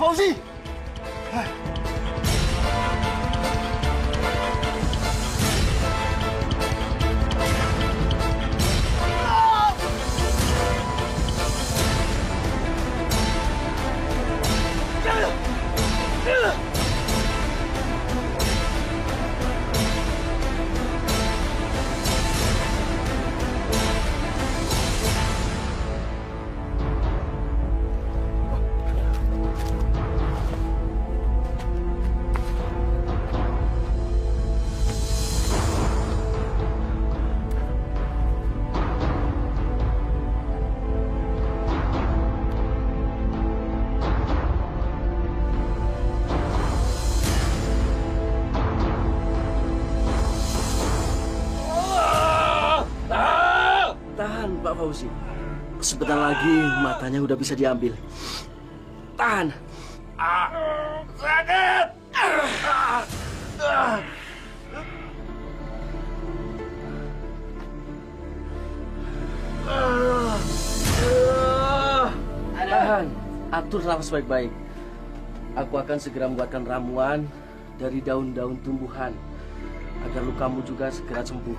Fauzi! Pak Fauzi, sebentar lagi matanya udah bisa diambil. Tahan. Sakit! Tahan, atur nafas baik-baik. Aku akan segera membuatkan ramuan dari daun-daun tumbuhan agar lukamu juga segera sembuh.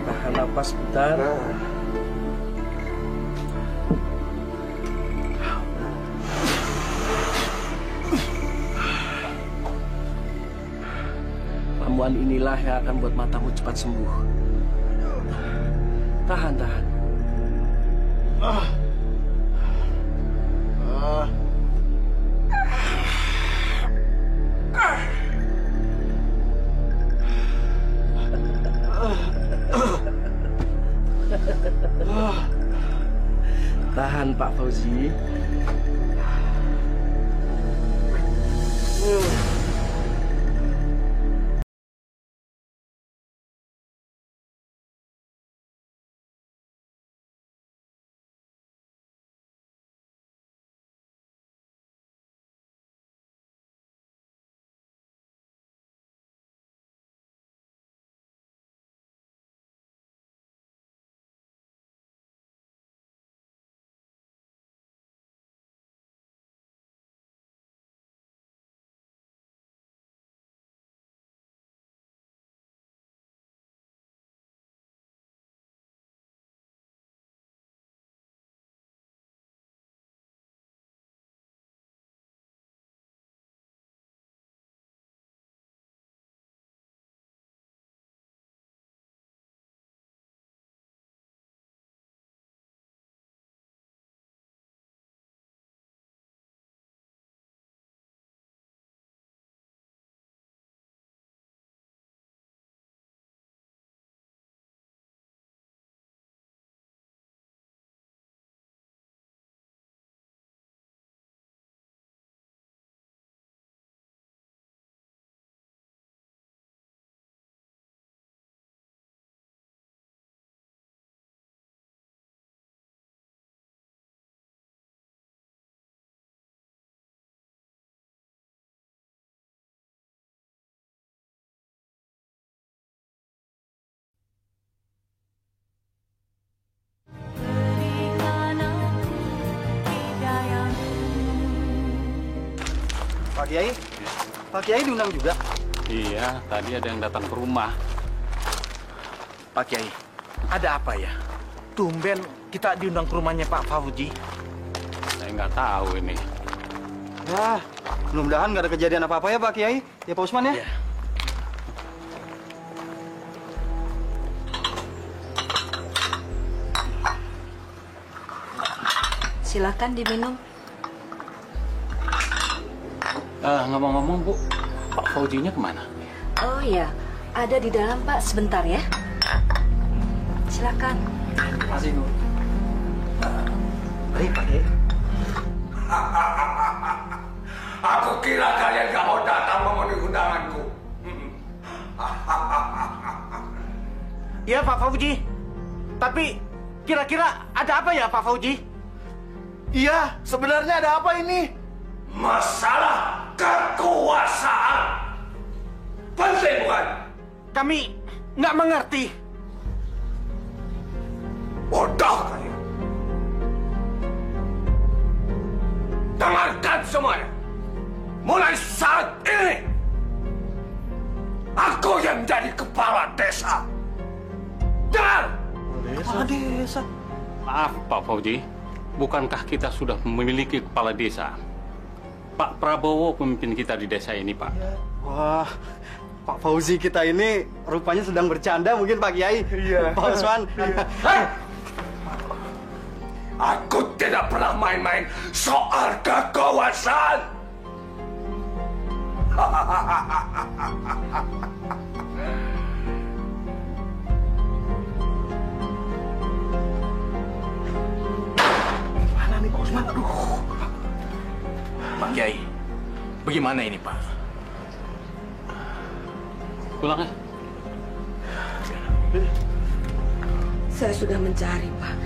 Tahan napas sebentar. Ramuan inilah yang akan buat matamu cepat sembuh. Tahan, tahan. Tahan, Pak Fauzi. Pak Kiai diundang juga? Iya, tadi ada yang datang ke rumah. Pak Kiai, ada apa ya? Tumben kita diundang ke rumahnya Pak Fauzi. Saya nggak tahu ini. Ya, mudah-mudahan nggak ada kejadian apa-apa ya Pak Kiai. Ya Pak Usman ya? Ya. Silakan diminum. Ngomong-ngomong Bu, Pak Fauzinya kemana? Oh iya, ada di dalam Pak, sebentar ya. Silakan. Terima kasih Bu. Baik Pak Kiai. Aku kira kalian gak mau datang memenuhi undanganku. Iya Pak Fauzi. Tapi kira-kira ada apa ya Pak Fauzi? Iya, sebenarnya ada apa ini? Masalah kekuasaan. Penting bukan? Kami nggak mengerti. Bodoh kalian. Dengarkan semuanya. Mulai saat ini, aku yang jadi kepala desa. Dengar! Kepala desa. Maaf Pak Fauji, bukankah kita sudah memiliki kepala desa? Pak Prabowo pemimpin kita di desa ini, Pak. Wah, Pak Fauzi kita ini rupanya sedang bercanda mungkin Pak Kiai. Iya. Pak Usman. Hei! Aku tidak pernah main-main soal kekuasaan. Mana nih Pak Usman? Aduh. Pak Kiai, bagaimana ini Pak? Pulang ya. Saya sudah mencari, Pak.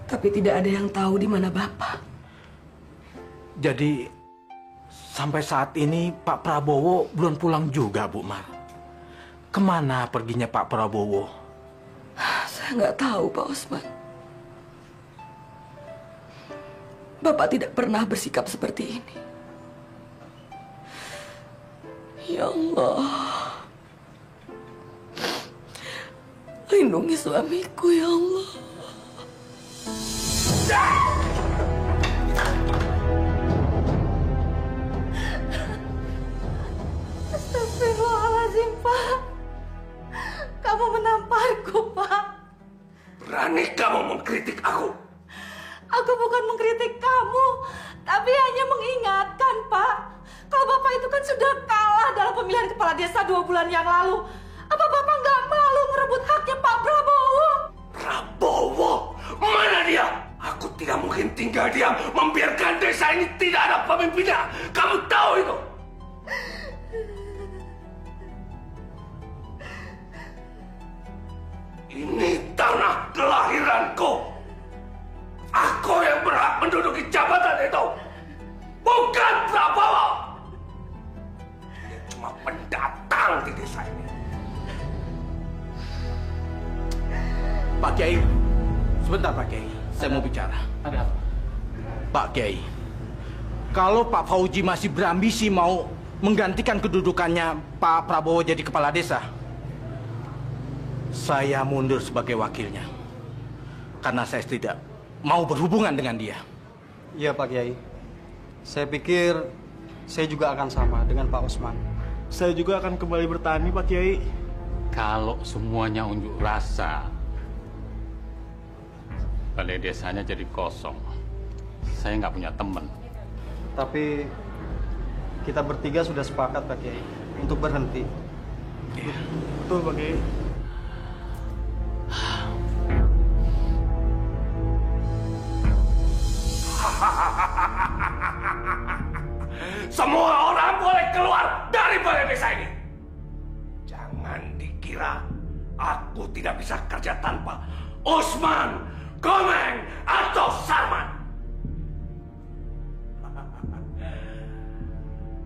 Tapi tidak ada yang tahu di mana Bapak. Jadi sampai saat ini Pak Prabowo belum pulang juga, Bu Mar. Kemana perginya Pak Prabowo? Saya nggak tahu, Pak Usman. Bapak tidak pernah bersikap seperti ini. Ya Allah. Lindungi suamiku, ya Allah. Astagfirullahaladzim, Pak. Kamu menamparku, Pak. Berani kamu mengkritik aku? Aku bukan mengkritik kamu, tapi hanya mengingatkan, Pak. Kalau Bapak itu kan sudah kalah dalam pemilihan kepala desa 2 bulan yang lalu. Apa Bapak nggak malu merebut haknya Pak Prabowo? Prabowo? Mana dia? Aku tidak mungkin tinggal diam membiarkan desa ini tidak ada pemimpinnya. Kamu tahu itu? Ini tanah kelahiranku. Aku yang berhak menduduki jabatan itu. Bukan Prabowo. Dia cuma pendatang di desa ini. Pak Kiai, sebentar Pak Kiai, saya mau bicara. Ada apa? Pak Kiai, kalau Pak Fauji masih berambisi mau menggantikan kedudukannya Pak Prabowo jadi kepala desa, saya mundur sebagai wakilnya. Karena saya tidak mau berhubungan dengan dia. Iya Pak Kiai. Saya pikir saya juga akan sama dengan Pak Usman. Saya juga akan kembali bertani, Pak Kiai. Kalau semuanya unjuk rasa, balai desanya jadi kosong. Saya nggak punya teman. Tapi kita bertiga sudah sepakat Pak Kiai untuk berhenti. Betul, Pak Kiai. Semua orang boleh keluar dari balai desa ini. Jangan dikira aku tidak bisa kerja tanpa Usman, Komeng, atau Sarman.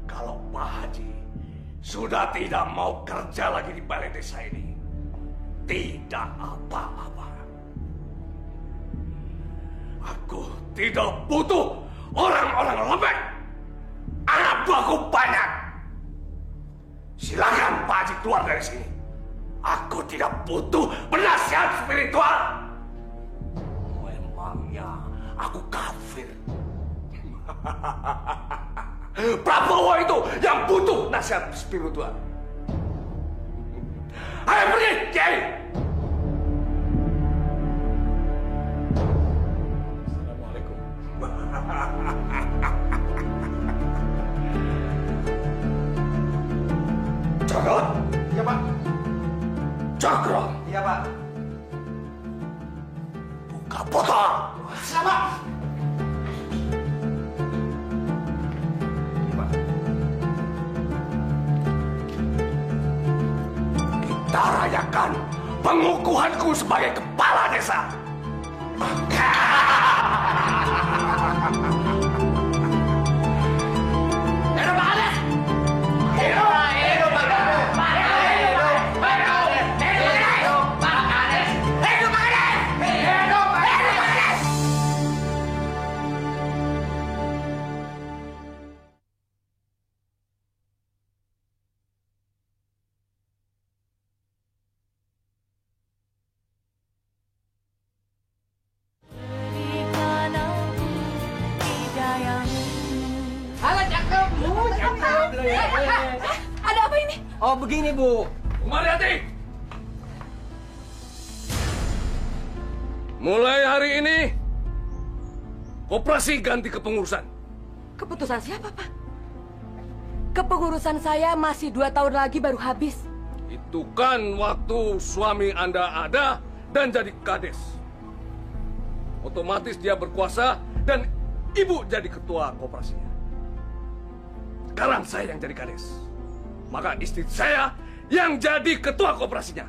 Kalau Pak Haji sudah tidak mau kerja lagi di balai desa ini, tidak apa-apa. Aku tidak butuh orang-orang lembek. Anak buahku banyak. Silakan Pak Haji keluar dari sini. Aku tidak butuh penasihat spiritual. Memangnya aku kafir? Prabowo itu yang butuh nasihat spiritual. Ayo pergi, Kiai. Assalamualaikum. Cakra? Iya Pak. Cakra, Iya Pak. buka botol. Siapa? Kita rayakan pengukuhanku sebagai kepala desa. Hidup Pak Kades! Hidup! Hidup Pak Kades! Hidup Pak Kades! Hidup Pak Kades! Hidup Pak Kades! Hidup Pak Kades! Oh begini Bu. Mariati! Mulai hari ini, koperasi ganti kepengurusan. Keputusan siapa, Pak? Kepengurusan saya masih 2 tahun lagi baru habis. Itu kan waktu suami Anda ada dan jadi kades. Otomatis dia berkuasa dan Ibu jadi ketua koperasinya. Sekarang saya yang jadi kades. Maka istri saya yang jadi ketua koperasinya.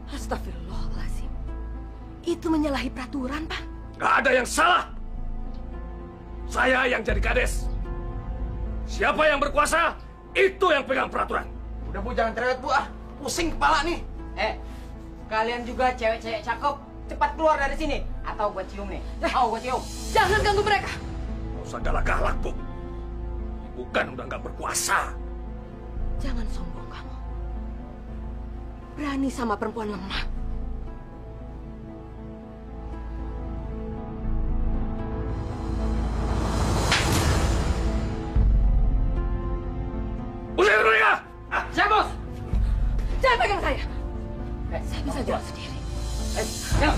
Astagfirullahaladzim. Itu menyalahi peraturan, Pak. Gak ada yang salah. Saya yang jadi kades. Siapa yang berkuasa, itu yang pegang peraturan. Udah Bu, jangan cerewet Bu ah. Pusing kepala nih. Kalian juga cewek-cewek cakep. Cepat keluar dari sini. Atau gue cium nih. Gue cium. Jangan ganggu mereka. Gak usah galak-galak, Bu. Ibu kan udah gak berkuasa. Jangan sombong kamu. Berani sama perempuan lemah. Usir mereka! Siap, Bos. Jangan pegang saya. Saya bisa jalan sendiri. Siap.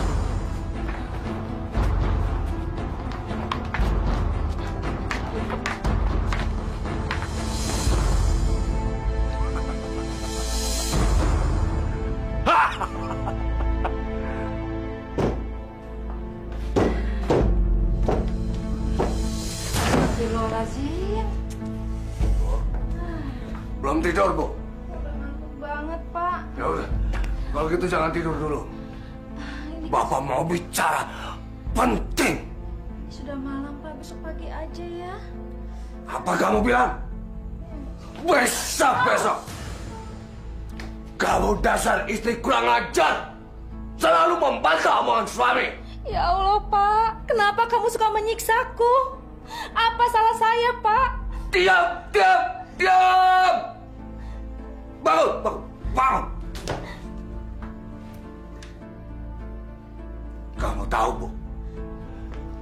Astagfirullahaladzim. Belum tidur, Bu? Ngantuk banget, Pak. Ya udah, kalau gitu jangan tidur dulu. Bapak mau bicara penting. Sudah malam, Pak. Besok pagi aja ya. Apa kamu bilang? Besok. Kamu dasar istri kurang ajar. Selalu membantah omongan suami. Ya Allah, Pak. Kenapa kamu suka menyiksaku? Apa salah saya, Pak? Diam! Bangun! Kamu tahu, Bu?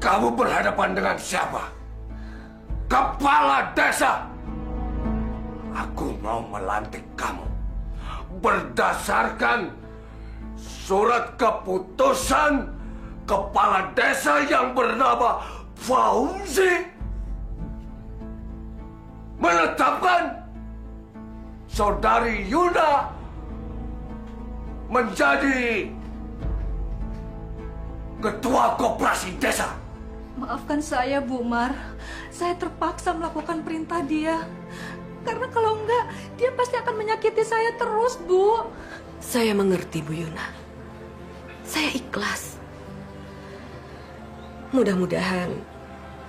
Kamu berhadapan dengan siapa? Kepala desa! Aku mau melantik kamu berdasarkan surat keputusan kepala desa yang bernama Fauzi menetapkan Saudari Yuna menjadi ketua koperasi desa. Maafkan saya, Bu Mar. Saya terpaksa melakukan perintah dia. Karena kalau enggak, dia pasti akan menyakiti saya terus, Bu. Saya mengerti, Bu Yuna. Saya ikhlas. Mudah-mudahan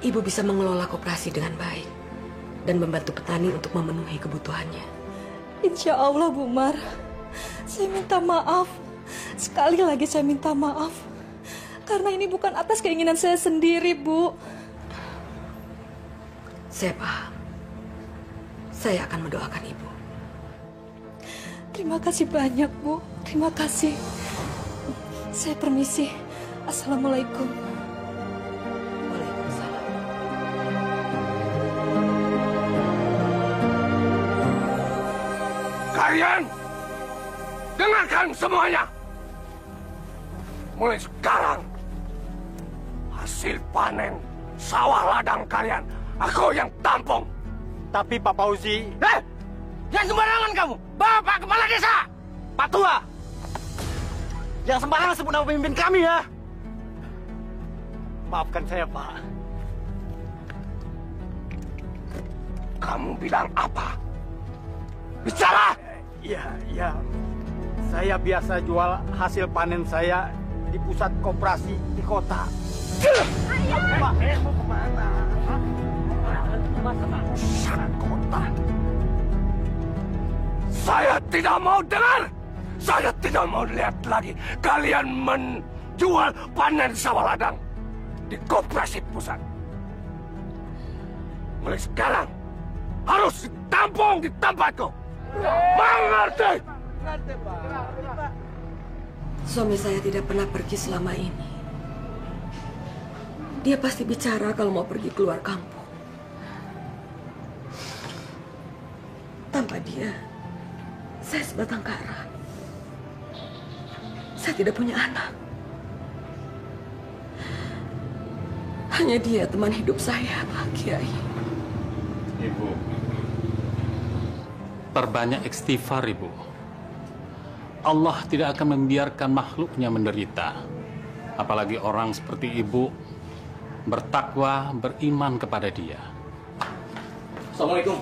Ibu bisa mengelola koperasi dengan baik dan membantu petani untuk memenuhi kebutuhannya. Insya Allah, Bu Mar. Saya minta maaf. Sekali lagi saya minta maaf. Karena ini bukan atas keinginan saya sendiri, Bu. Saya paham. Saya akan mendoakan Ibu. Terima kasih banyak, Bu. Terima kasih. Saya permisi. Assalamualaikum. Waalaikumsalam. Kalian dengarkan semuanya. Mulai sekarang hasil panen sawah ladang kalian aku yang tampung. Tapi Pak Fauzi... Jangan sembarangan kamu. Bapak Kepala Desa. Pak Tua! Yang sembarangan sebut nama pemimpin kami ya. Maafkan saya, Pak. Kamu bilang apa? Bicara! Iya. Saya biasa jual hasil panen saya di pusat koperasi di kota. Pak, mau kemana? Pusat kota. Saya tidak mau dengar. Saya tidak mau lihat lagi kalian menjual panen sawah ladang di koperasi pusat. Mulai sekarang harus ditampung di tempatku. Mengerti? Suami saya tidak pernah pergi selama ini. Dia pasti bicara kalau mau pergi keluar kampung. Tanpa dia, Saya sebatang kara. Saya tidak punya anak. Hanya dia teman hidup saya, Pak Kiai. Ibu, perbanyak istighfar, Ibu. Allah tidak akan membiarkan makhluknya menderita. Apalagi orang seperti Ibu bertakwa, beriman kepada Dia. Assalamualaikum.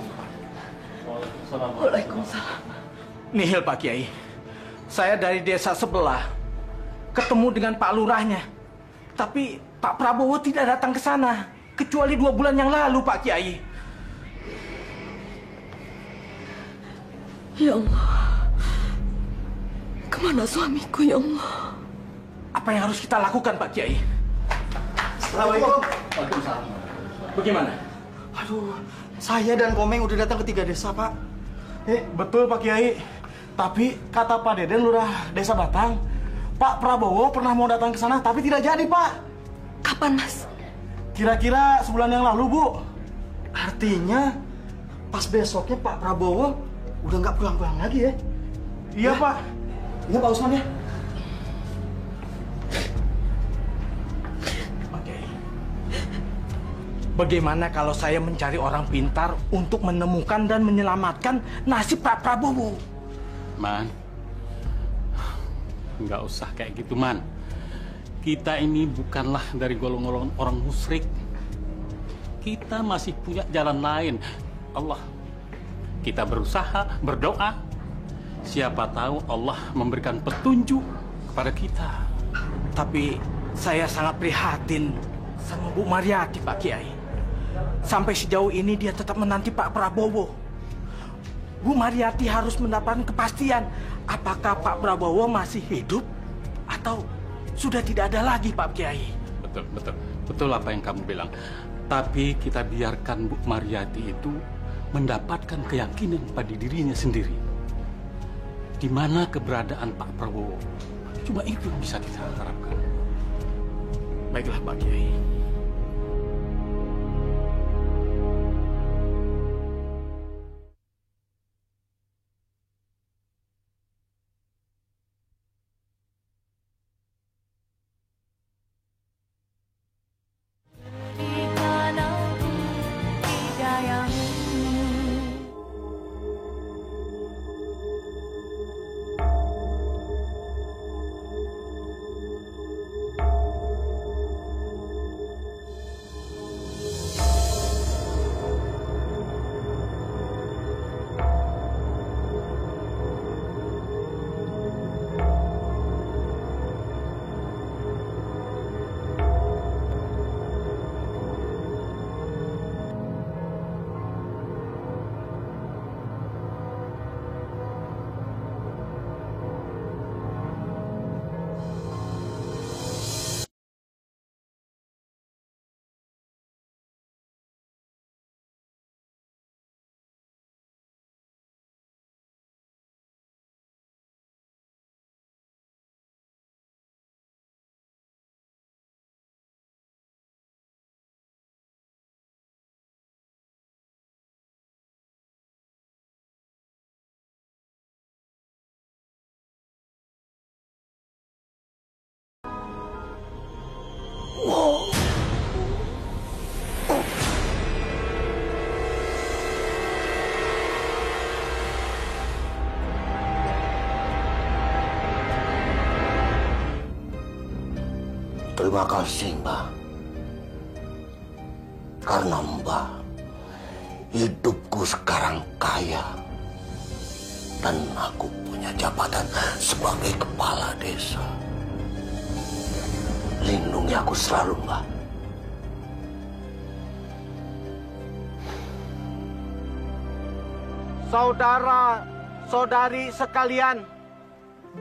Waalaikumsalam. Nihil Pak Kiai. Saya dari desa sebelah ketemu dengan Pak Lurahnya. Tapi Pak Prabowo tidak datang ke sana. Kecuali 2 bulan yang lalu, Pak Kiai. Ya Allah. Kemana suamiku, ya Allah? Apa yang harus kita lakukan, Pak Kiai? Assalamualaikum. Waalaikumsalam. Bagaimana? Aduh, saya dan Komeng udah datang ke 3 desa, Pak. Betul Pak Kiai. Tapi kata Pak Deden lurah desa Batang, Pak Prabowo pernah mau datang ke sana tapi tidak jadi, Pak. Kapan, Mas? Kira-kira sebulan yang lalu, Bu. Artinya pas besoknya Pak Prabowo udah nggak pulang-pulang lagi ya? Iya, Pak. Iya, Pak Usman ya. Oke. Bagaimana kalau saya mencari orang pintar untuk menemukan dan menyelamatkan nasib Pak Prabowo? Man, nggak usah kayak gitu, Man. Kita ini bukanlah dari golongan orang musyrik. Kita masih punya jalan lain. Allah, kita berusaha, berdoa. Siapa tahu Allah memberikan petunjuk kepada kita. Tapi saya sangat prihatin sama Bu Mariati, Pak Kiai. Sampai sejauh ini dia tetap menanti Pak Prabowo. Bu Mariati harus mendapatkan kepastian apakah Pak Prabowo masih hidup atau sudah tidak ada lagi, Pak Kiai. Betul, betul. Betul apa yang kamu bilang. Tapi kita biarkan Bu Mariati itu mendapatkan keyakinan pada dirinya sendiri. Di mana keberadaan Pak Prabowo. Cuma itu yang bisa kita harapkan. Baiklah, Pak Kiai. Terima kasih, Mbak. Karena Mbak, hidupku sekarang kaya. Dan aku punya jabatan sebagai kepala desa. Lindungi aku selalu, Mbak. Saudara-saudari sekalian,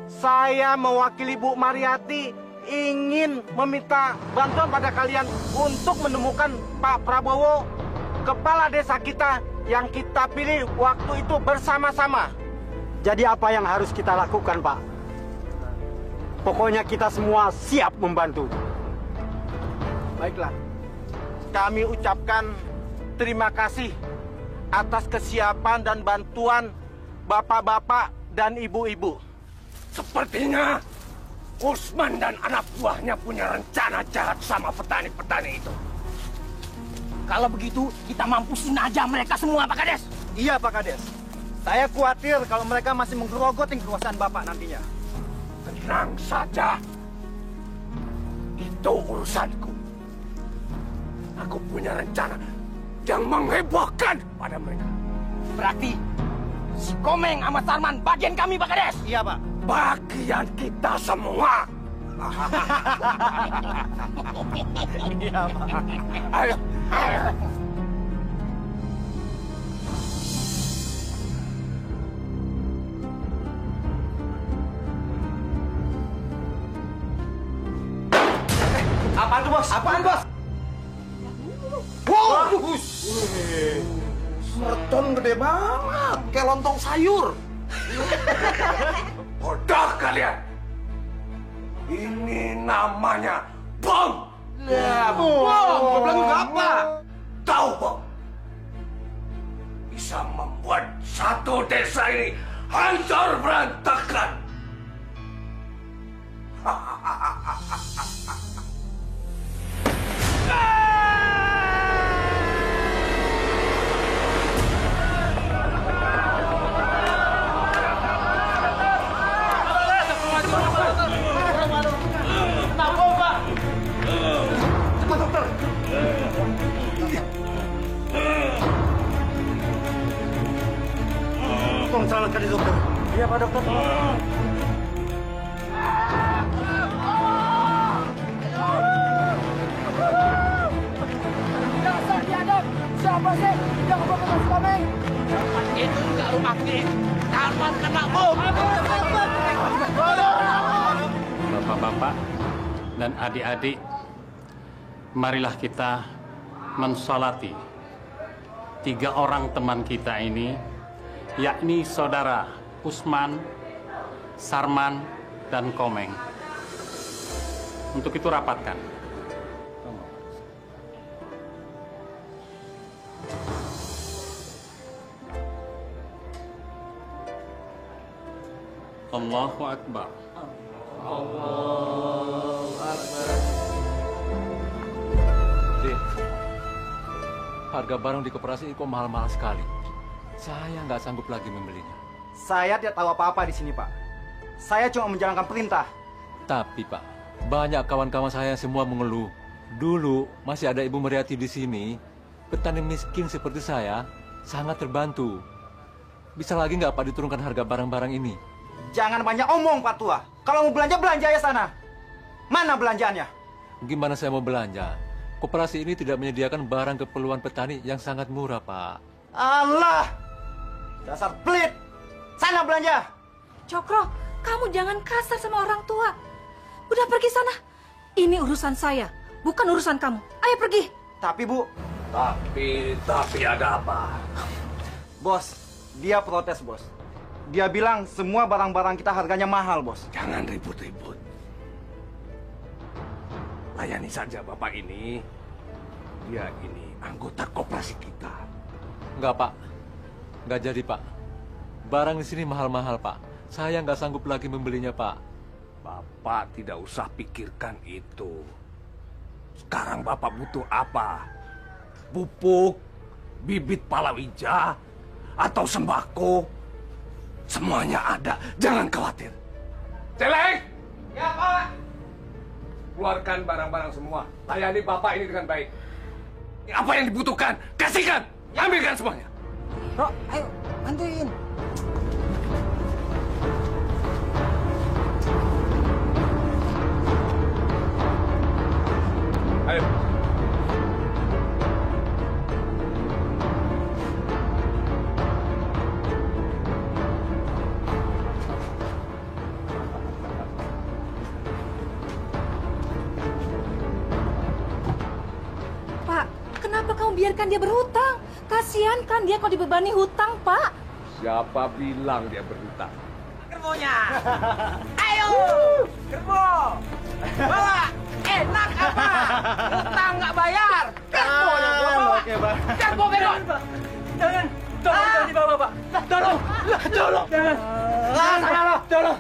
saya mewakili Bu Mariati ingin meminta bantuan pada kalian untuk menemukan Pak Prabowo, kepala desa kita yang kita pilih waktu itu bersama-sama. Jadi apa yang harus kita lakukan, Pak? Pokoknya kita semua siap membantu. Baiklah, kami ucapkan terima kasih atas kesiapan dan bantuan bapak-bapak dan ibu-ibu. Sepertinya Usman dan anak buahnya punya rencana jahat sama petani-petani itu. Kalau begitu, kita mampusin aja mereka semua, Pak Kades. Iya, Pak Kades. Saya khawatir kalau mereka masih menggerogotin kekuasaan Bapak nantinya. Tenang saja. Itu urusanku. Aku punya rencana yang menghebohkan pada mereka. Berarti si Komeng sama Sarman bagian kami, Pak Kades. Iya, Pak. Bagian kita semua. Iya, Pak. Ayo, ayo. Apaan tuh, Bos? Apaan, Bos? Wow, Merton gede banget, kayak lontong sayur. Bodoh kalian. Ini namanya bom. Ya, bom. Bilang juga apa? Tahu bom? Bisa membuat satu desa ini hancur berantakan. Tolong selamatkan dia, dokter. Iya, Pak Dokter. Dasar biadab! Siapa sih yang membawa Mas Komeng? Itu juga rumah kita. Sarman kena bom. Bapak-bapak dan adik-adik, marilah kita mensolati 3 orang teman kita ini, yakni saudara Usman, Sarman, dan Komeng. Untuk itu rapatkan. Allahu Akbar. Din, harga barang di koperasi kok mahal-mahal sekali. Saya nggak sanggup lagi membelinya. Saya tidak tahu apa-apa di sini, Pak. Saya cuma menjalankan perintah. Tapi Pak, banyak kawan-kawan saya semua mengeluh. Dulu masih ada Ibu Mariati di sini. Petani miskin seperti saya sangat terbantu. Bisa lagi nggak Pak diturunkan harga barang-barang ini? Jangan banyak omong, Pak Tua. Kalau mau belanja, belanja ya sana. Mana belanjaannya? Gimana saya mau belanja? Koperasi ini tidak menyediakan barang keperluan petani yang sangat murah, Pak. Allah! Dasar pelit! Sana belanja! Cokro, kamu jangan kasar sama orang tua. Udah pergi sana. Ini urusan saya, bukan urusan kamu. Ayo pergi. Tapi, Bu... Tapi ada apa? Bos, dia protes, Bos. Dia bilang semua barang-barang kita harganya mahal, Bos. Jangan ribut-ribut. Layani saja Bapak ini. Dia ini anggota koperasi kita. Enggak, Pak. Enggak jadi, Pak. Barang di sini mahal-mahal, Pak. Saya nggak sanggup lagi membelinya, Pak. Bapak tidak usah pikirkan itu. Sekarang Bapak butuh apa? Pupuk, bibit palawija, atau sembako? Semuanya ada, jangan khawatir. Celeng! Ya, Pak. Keluarkan barang-barang semua. Layani Bapak ini dengan baik. Apa yang dibutuhkan, kasihkan. Ambilkan semuanya. Bro, ayo, bantuin. Ayo. Pak, kenapa kamu biarkan dia berhutang? Kasihan kan dia kalau dibebani hutang, Pak. Siapa bilang dia berhutang? Gerbonya. Ayo, gerbo. Bawa. Enak apa? Hutang nggak bayar. Gerbonya gua bawa. Oke, Pak. Gerbo, gerbo. Jangan. Tolong dibawa, Pak. Tolong. Tolong. Tolong.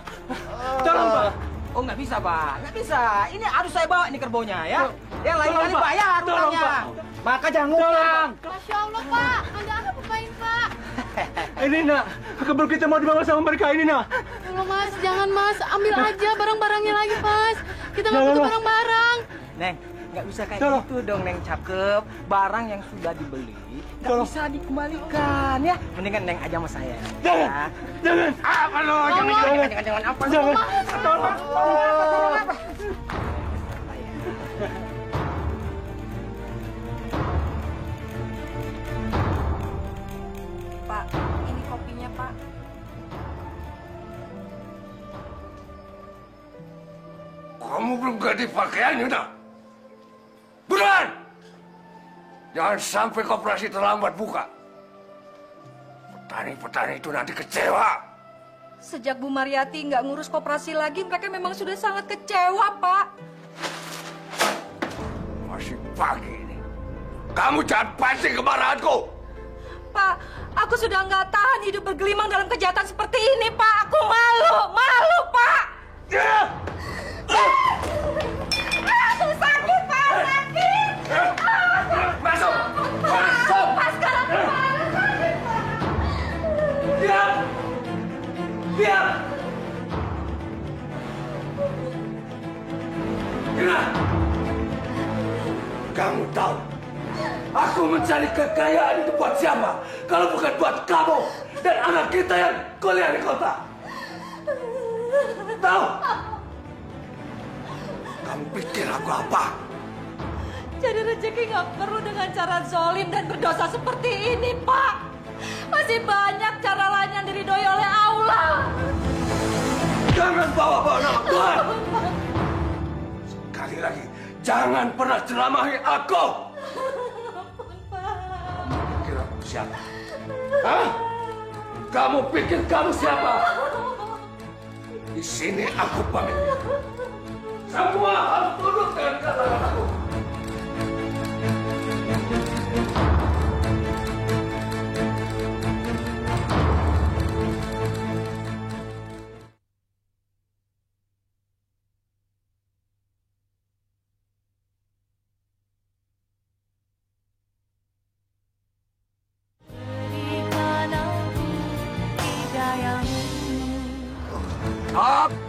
Tolong, Pak. Oh, nggak bisa, Pak. Nggak bisa. Ini harus saya bawa ini kerbaunya, ya. Yang lain kali Pak. bayar Tolong, utangnya. Pak. Maka jangan ngutang. Masya Allah, Pak. Anda apa-apain, Pak? Ini nak, kebun kita mau dibawa sama mereka ini nak. Tolong, Mas. Jangan, Mas. Ambil aja barang-barangnya lagi, Mas. Kita nggak butuh barang-barang. Neng, nggak bisa kayak gitu dong, Neng. Cakep. Barang yang sudah dibeli nggak bisa dikembalikan, ya. Mendingan Neng aja sama saya. Jangan. Jangan. Apa lo? Jangan apa? Jangan. Tolong. Pak, ini kopinya, Pak. Kamu belum ganti pakaiannya, nak? Buruan! Jangan sampai koperasi terlambat buka. Petani-petani itu nanti kecewa. Sejak Bu Mariati nggak ngurus koperasi lagi, mereka memang sudah sangat kecewa, Pak. Masih pagi ini. Kamu jangan pancing kemarahanku. Pak, aku sudah nggak tahan hidup bergelimang dalam kejahatan seperti ini, Pak. Aku malu, Pak. Aku sakit, Pak, sakit. Masuk. Pak, sekarang kepala sakit, Pak. Diam. Diam. Gina, kamu tahu aku mencari kekayaan itu buat siapa? Kalau bukan buat kamu dan anak kita yang kuliah di kota. Tahu? Kamu pikir aku apa? Jadi rezeki nggak perlu dengan cara zolim dan berdosa seperti ini, Pak. Masih banyak cara lain yang diridhoi oleh Allah. Jangan bawa-bawa nama Tuhan. Sekali lagi, jangan pernah ceramahi aku. Pikir aku siapa? Hah? Kamu pikir kamu siapa? Di sini aku pamit. Semua harus tunduk dengan kata-kataku.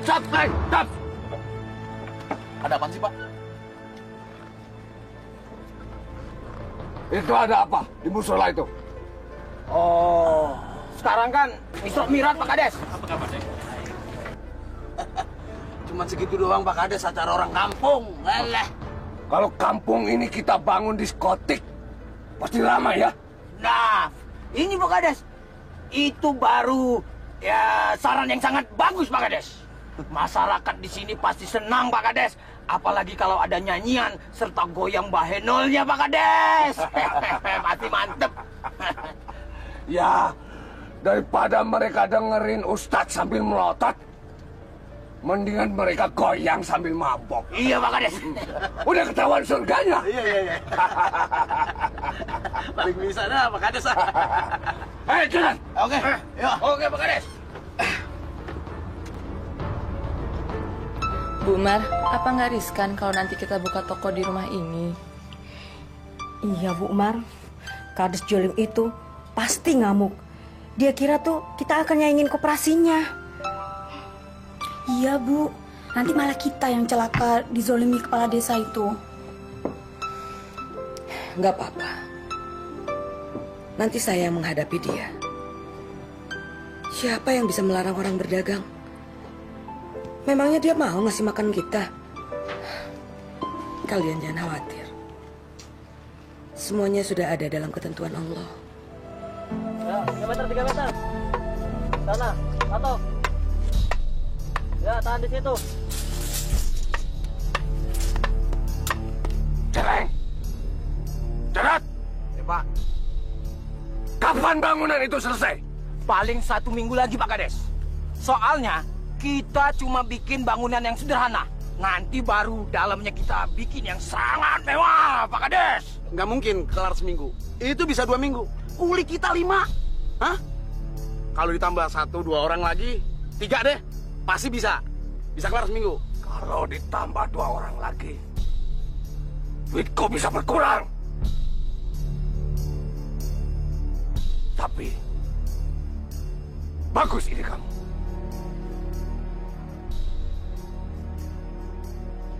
Stop! Ada apa sih, Pak? Itu ada apa di musola itu? Oh, sekarang kan Isra Mi'raj, Pak Kades. Apa kabar, Dek? Cuma segitu doang, Pak Kades, acara orang kampung. Leleh. Kalau kampung ini kita bangun diskotik, pasti ramai ya? Nah, ini Pak Kades. Itu baru ya saran yang sangat bagus, Pak Kades. Masyarakat di sini pasti senang, Pak Kades. Apalagi kalau ada nyanyian serta goyang bahenolnya, Pak Kades. Pasti mantep. Ya, daripada mereka dengerin Ustadz sambil melotot, mendingan mereka goyang sambil mabok. Iya, Pak Kades. Udah ketahuan surganya. Iya. Paling bisa dah, Pak Kades. Jalan. Oke, yuk. Oke, Pak Kades. Bu Mar, apa nggak riskan kalau nanti kita buka toko di rumah ini? Iya, Bu Mar. Kades Jolim itu pasti ngamuk. Dia kira tuh kita akan nyaingin koperasinya. Iya, Bu. Nanti malah kita yang celaka dizolimi kepala desa itu. Nggak apa-apa. Nanti saya yang menghadapi dia. Siapa yang bisa melarang orang berdagang? Memangnya dia mau ngasih makan kita? Kalian jangan khawatir. Semuanya sudah ada dalam ketentuan Allah. Ya, 3 meter. Sana, 1. Ya, tahan di situ. Celeng. Cerat. Ya, Pak. Kapan bangunan itu selesai? Paling 1 minggu lagi, Pak Kades. Soalnya kita cuma bikin bangunan yang sederhana. Nanti baru dalamnya kita bikin yang sangat mewah, Pak Kades. Nggak mungkin kelar seminggu. Itu bisa 2 minggu. Kuli kita 5. Hah? Kalau ditambah 1-2 orang lagi, 3 deh. Pasti bisa. Bisa kelar seminggu. Kalau ditambah 2 orang lagi, duitku bisa berkurang. Tapi, bagus ide kamu.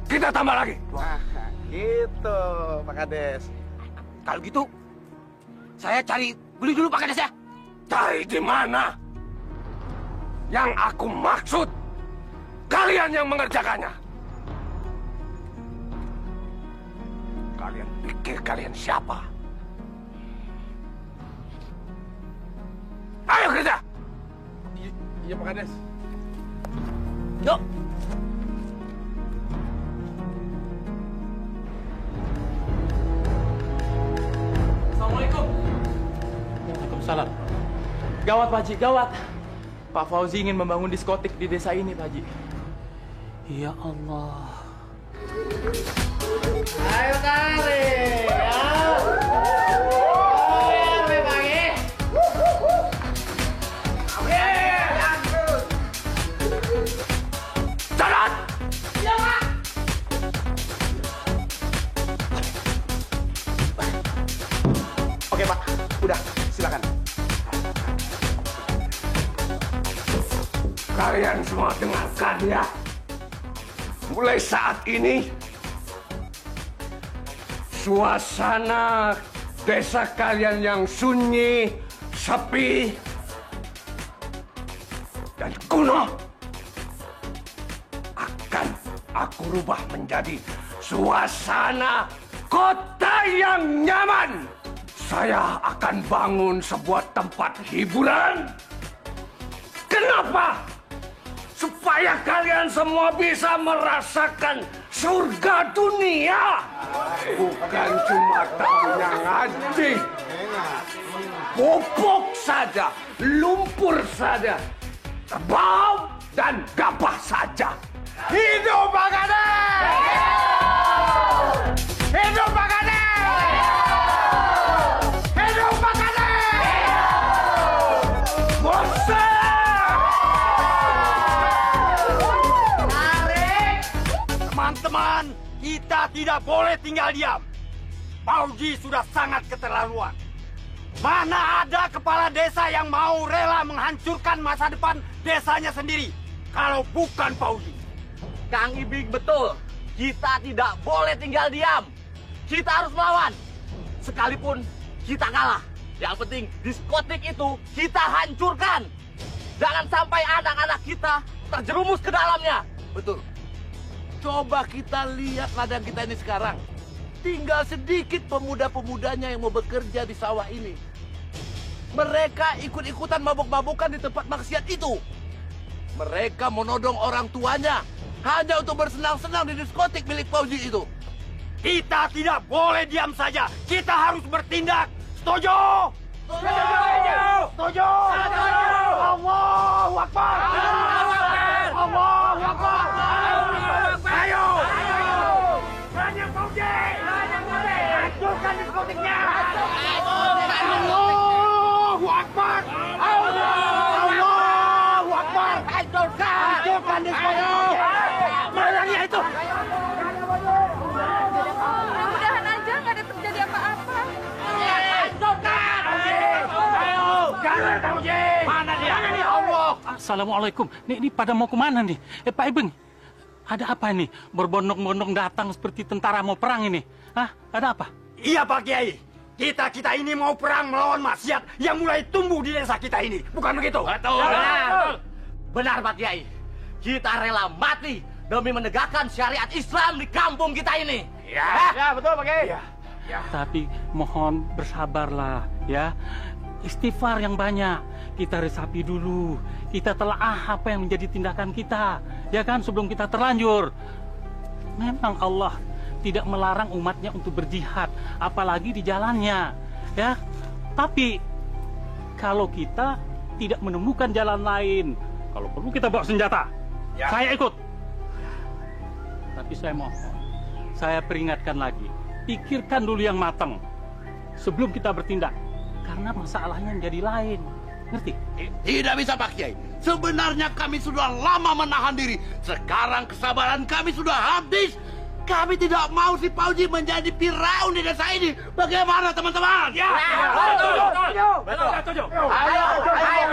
Kita tambah lagi. Wah, gitu, Pak Kades. Kalau gitu, saya cari beli dulu Pak Kades ya. Cari di mana? Yang aku maksud, kalian yang mengerjakannya. Kalian pikir kalian siapa? Ayo kerja! Iya, Pak Kades. Yuk. Assalamualaikum. Waalaikumsalam. Gawat Pak Haji, gawat. Pak Fauzi ingin membangun diskotik di desa ini Pak Haji. Ya Allah. Ayo tarik. Jalan! Ya, Pak. Oke, Pak. Udah, silakan. Kalian semua dengarkan ya. Mulai saat ini, suasana desa kalian yang sunyi, sepi, dan kuno akan aku rubah menjadi suasana kota yang nyaman. Saya akan bangun sebuah tempat hiburan. Kenapa? Supaya kalian semua bisa merasakan surga dunia. Bukan cuma tahunya ngaji. Pupuk saja, lumpur saja, kerbau dan gabah saja. Hidup Pak Kades! Hidup Pak Kades! Hidup Pak Kades! Bosan! Teman-teman, kita tidak boleh tinggal diam. Fauzi sudah sangat keterlaluan. Mana ada kepala desa yang mau rela menghancurkan masa depan desanya sendiri kalau bukan Fauzi. Kang Ibing betul. Kita tidak boleh tinggal diam. Kita harus melawan. Sekalipun kita kalah. Yang penting diskotik itu kita hancurkan. Jangan sampai anak-anak kita terjerumus ke dalamnya. Betul. Coba kita lihat ladang kita ini sekarang. Tinggal sedikit pemuda-pemudanya yang mau bekerja di sawah ini. Mereka ikut-ikutan mabuk-mabukan di tempat maksiat itu. Mereka menodong orang tuanya hanya untuk bersenang-senang di diskotik milik Fauzi itu. Kita tidak boleh diam saja. Kita harus bertindak. Setuju? Setuju! Setuju! Allahu Akbar! Allahu Akbar! Ayo! Banyak Fauzi! Hancurkan diskotiknya! Allahu Akbar! Allahu Akbar! Hancurkan diskotik! Malangnya itu! Mudah-mudahan aja nggak ada terjadi apa-apa. Mana dia? Allah! Assalamualaikum. Ini pada mau kemana nih? Pak Ibeng, ada apa ini? Berbondong-bondong datang seperti tentara mau perang ini. Hah? Ada apa? Iya Pak Kiai. Kita ini mau perang melawan maksiat yang mulai tumbuh di desa kita ini. Bukan begitu? Betul. Benar Pak Kiai. Kita rela mati demi menegakkan syariat Islam di kampung kita ini. Ya, betul Pak Kiai. Ya. Tapi mohon bersabarlah ya. Istighfar yang banyak. Kita resapi dulu. Kita telaah apa yang menjadi tindakan kita. Ya kan, sebelum kita terlanjur. Memang Allah tidak melarang umatnya untuk berjihad. Apalagi di jalannya. Ya. Tapi kalau kita tidak menemukan jalan lain. Kalau perlu kita bawa senjata. Ya. Saya ikut. Tapi saya mohon. Saya peringatkan lagi. Pikirkan dulu yang matang. Sebelum kita bertindak. Karena masalahnya menjadi lain. Ngerti? Tidak bisa Pak Kiai. Sebenarnya kami sudah lama menahan diri. Sekarang kesabaran kami sudah habis. Kami tidak mau si Fauzi menjadi Firaun di desa ini. Bagaimana teman-teman? Ya, betul. Setuju. Ayo,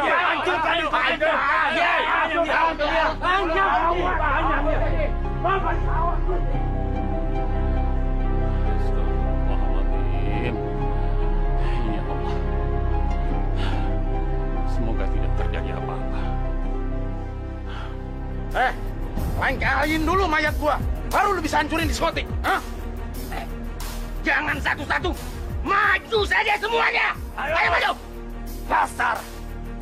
hancurkan itu. Astagfirullahaladzim. Ya Allah. Semoga tidak terjadi apa-apa. Lengkarin dulu mayat gua. Baru lu bisa hancurin diskotik. Hah? Jangan satu-satu. Maju saja semuanya. Ayo maju. Dasar.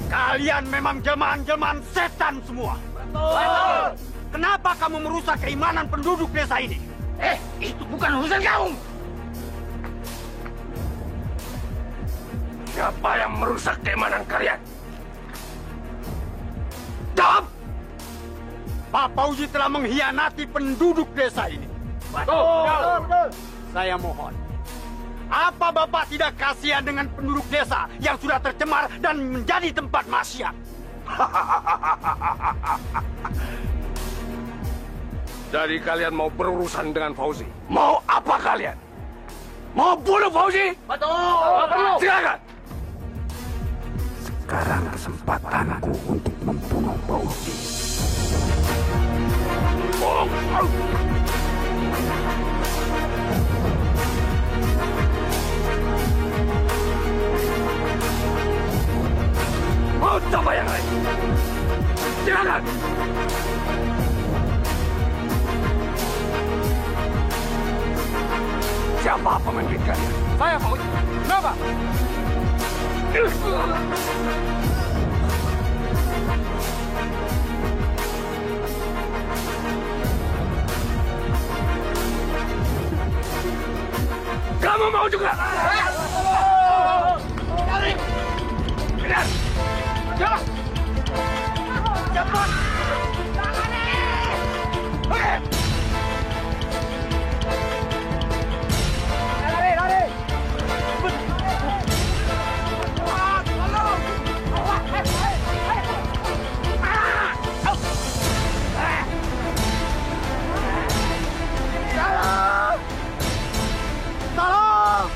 Kalian memang jelmaan-jelmaan setan semua. Betul. Kenapa kamu merusak keimanan penduduk desa ini? Itu bukan urusan kamu. Siapa yang merusak keimanan kalian? Jawab! Pak Fauzi telah mengkhianati penduduk desa ini. Betul. Saya mohon. Apa Bapak tidak kasihan dengan penduduk desa yang sudah tercemar dan menjadi tempat maksiat? Jadi kalian mau berurusan dengan Fauzi? Mau apa kalian? Mau bunuh Fauzi? Betul. Silakan. Sekarang kesempatanku untuk membunuh Fauzi. Mau coba yang lain? Silakan. Siapa pemimpin kalian? Saya, Pak Uji. Kenapa? Kamu mau juga? Tarik! Kejar! Jalan! Cepat! Lari! Tolong!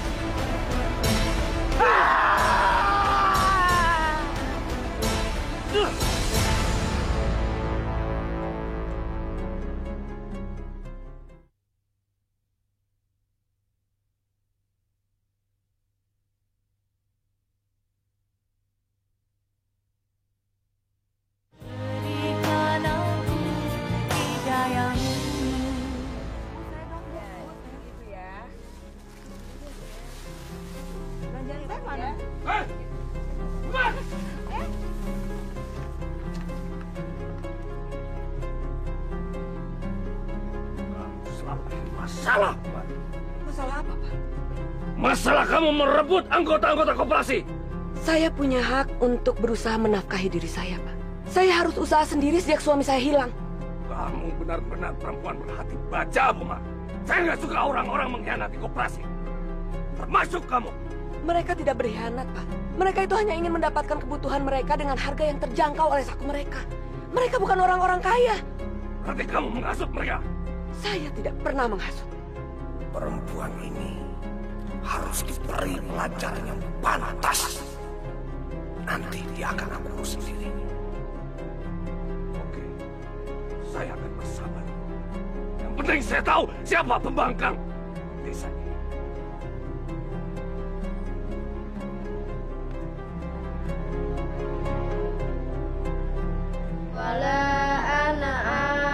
Masalah, Pak. Masalah apa, Pak? Masalah kamu merebut anggota-anggota koperasi. Saya punya hak untuk berusaha menafkahi diri saya, Pak. Saya harus usaha sendiri sejak suami saya hilang. Kamu benar-benar perempuan berhati baja, Buma. Saya nggak suka orang-orang mengkhianati koperasi. Termasuk kamu. Mereka tidak berkhianat, Pak. Mereka itu hanya ingin mendapatkan kebutuhan mereka dengan harga yang terjangkau oleh saku mereka. Mereka bukan orang-orang kaya. Berarti kamu menghasut mereka. Saya tidak pernah menghasut. Perempuan ini harus diberi pelajaran yang pantas. Nanti dia akan aku urus sendiri. Oke, saya akan bersabar. Yang penting saya tahu siapa pembangkang desa ini. Wala ana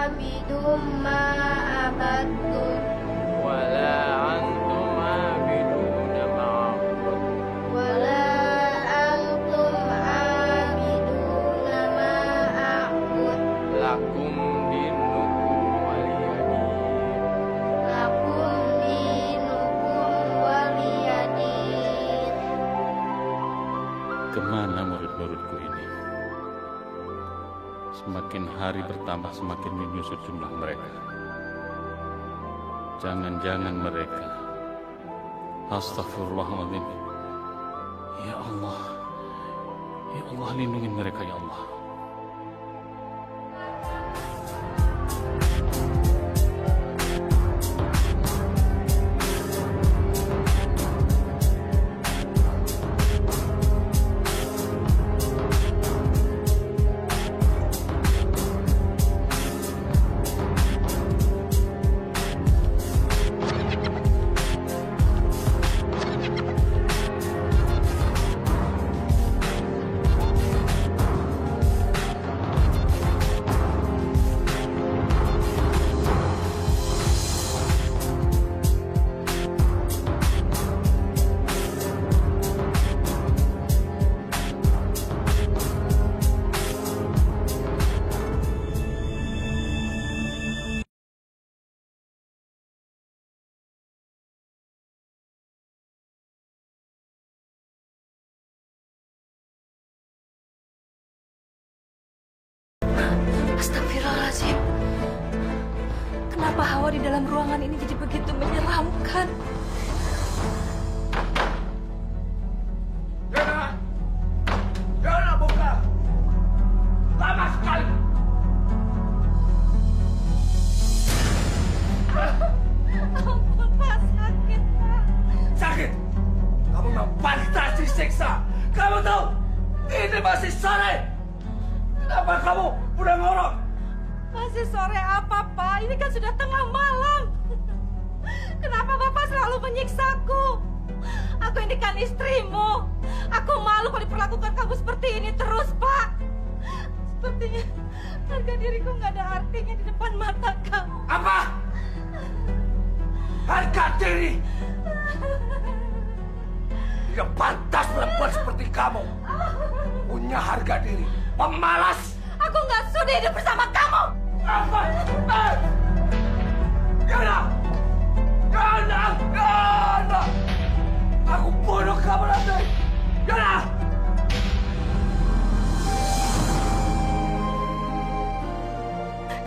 abidum ma abadtum. Wala antum abiduna ma'abud. Wala antum abiduna ma a'bud. Lakum dinukum waliyadin. Lakum dinukum waliyadin. Kemana murid-muridku ini? Semakin hari bertambah semakin menyusut jumlah mereka. Jangan-jangan mereka. Astagfirullahaladzim. Ya Allah. Ya Allah, lindungi mereka ya Allah. Astagfirullahaladzim. Kenapa hawa di dalam ruangan ini jadi begitu menyeramkan? Yana buka. Lama sekali. Ampun, Pak, sakit, Pak. Sakit? Kamu memang pantas disiksa. Kamu tahu, ini masih sore. Kenapa kamu udah ngorok? Masih sore apa, Pak? Ini kan sudah tengah malam. Kenapa Bapak selalu menyiksaku? Aku ini kan istrimu. Aku malu kalau diperlakukan kamu seperti ini terus, Pak. Sepertinya harga diriku nggak ada artinya di depan mata kamu. Apa? Harga diri? Tidak pantas perempuan seperti kamu punya harga diri. Pemalas. Aku nggak sudi hidup bersama kamu. Apa? Yana! Yana! Yana! Aku bunuh kamu nanti. Yana!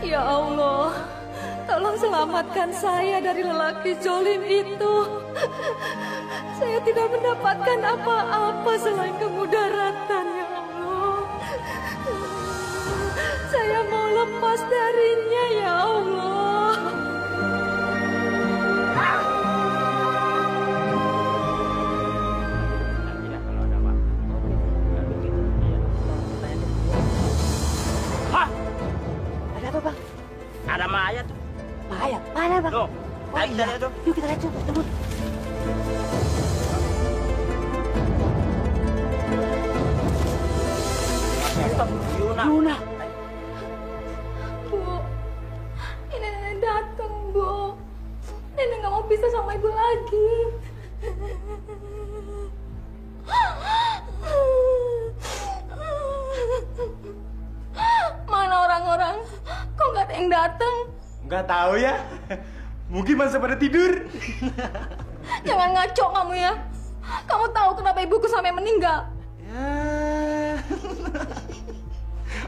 Ya Allah, tolong selamatkan saya dari lelaki zolim itu. Saya tidak mendapatkan apa-apa selain kemudaratan, ya Allah. Saya mau lepas darinya, ya Allah. Hah? Ada apa, Bang? Ada mayat tuh. Mayat? Mana, Bang? Tuh, ayo kita lihat tuh. Yuk kita lihat, yuk. Tunggu. Yuna. Bu, ini nenek datang, Bu. Nenek nggak mau pisah sama ibu lagi. Mana orang-orang? Kok nggak ada yang datang? Nggak tahu ya. Mungkin masih pada tidur. Jangan ngaco kamu ya. Kamu tahu kenapa ibuku sampai meninggal?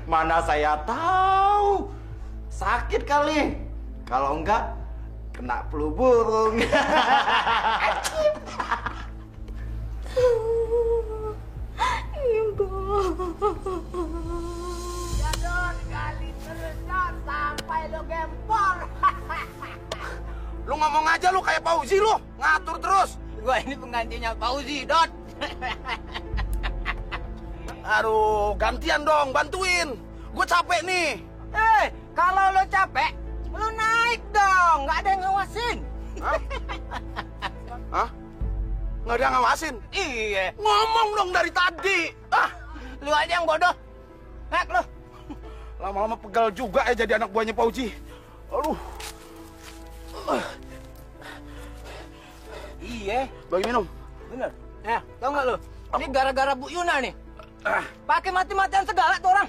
Mana saya tahu. Sakit kali. Kalau enggak, kena flu burung. Ibu. Jadon kali terus sampai lo gempor. Lu ngomong aja lu kayak Fauzi lu. Ngatur terus. Gua ini penggantinya Fauzi, Dot. Aduh, gantian dong, bantuin. Gue capek nih. Kalau lo capek, lo naik dong. Nggak ada yang ngawasin. Hah? Nggak ada yang ngawasin? Iya. Ngomong dong dari tadi. Lu aja yang bodoh. Naik lo. Lama-lama pegal juga ya jadi anak buahnya Fauzi. Aduh. Iya. Bagi minum. Bener. Tau nggak lo? Ini gara-gara Bu Yuna nih. Pakai mati-matian segala tuh orang.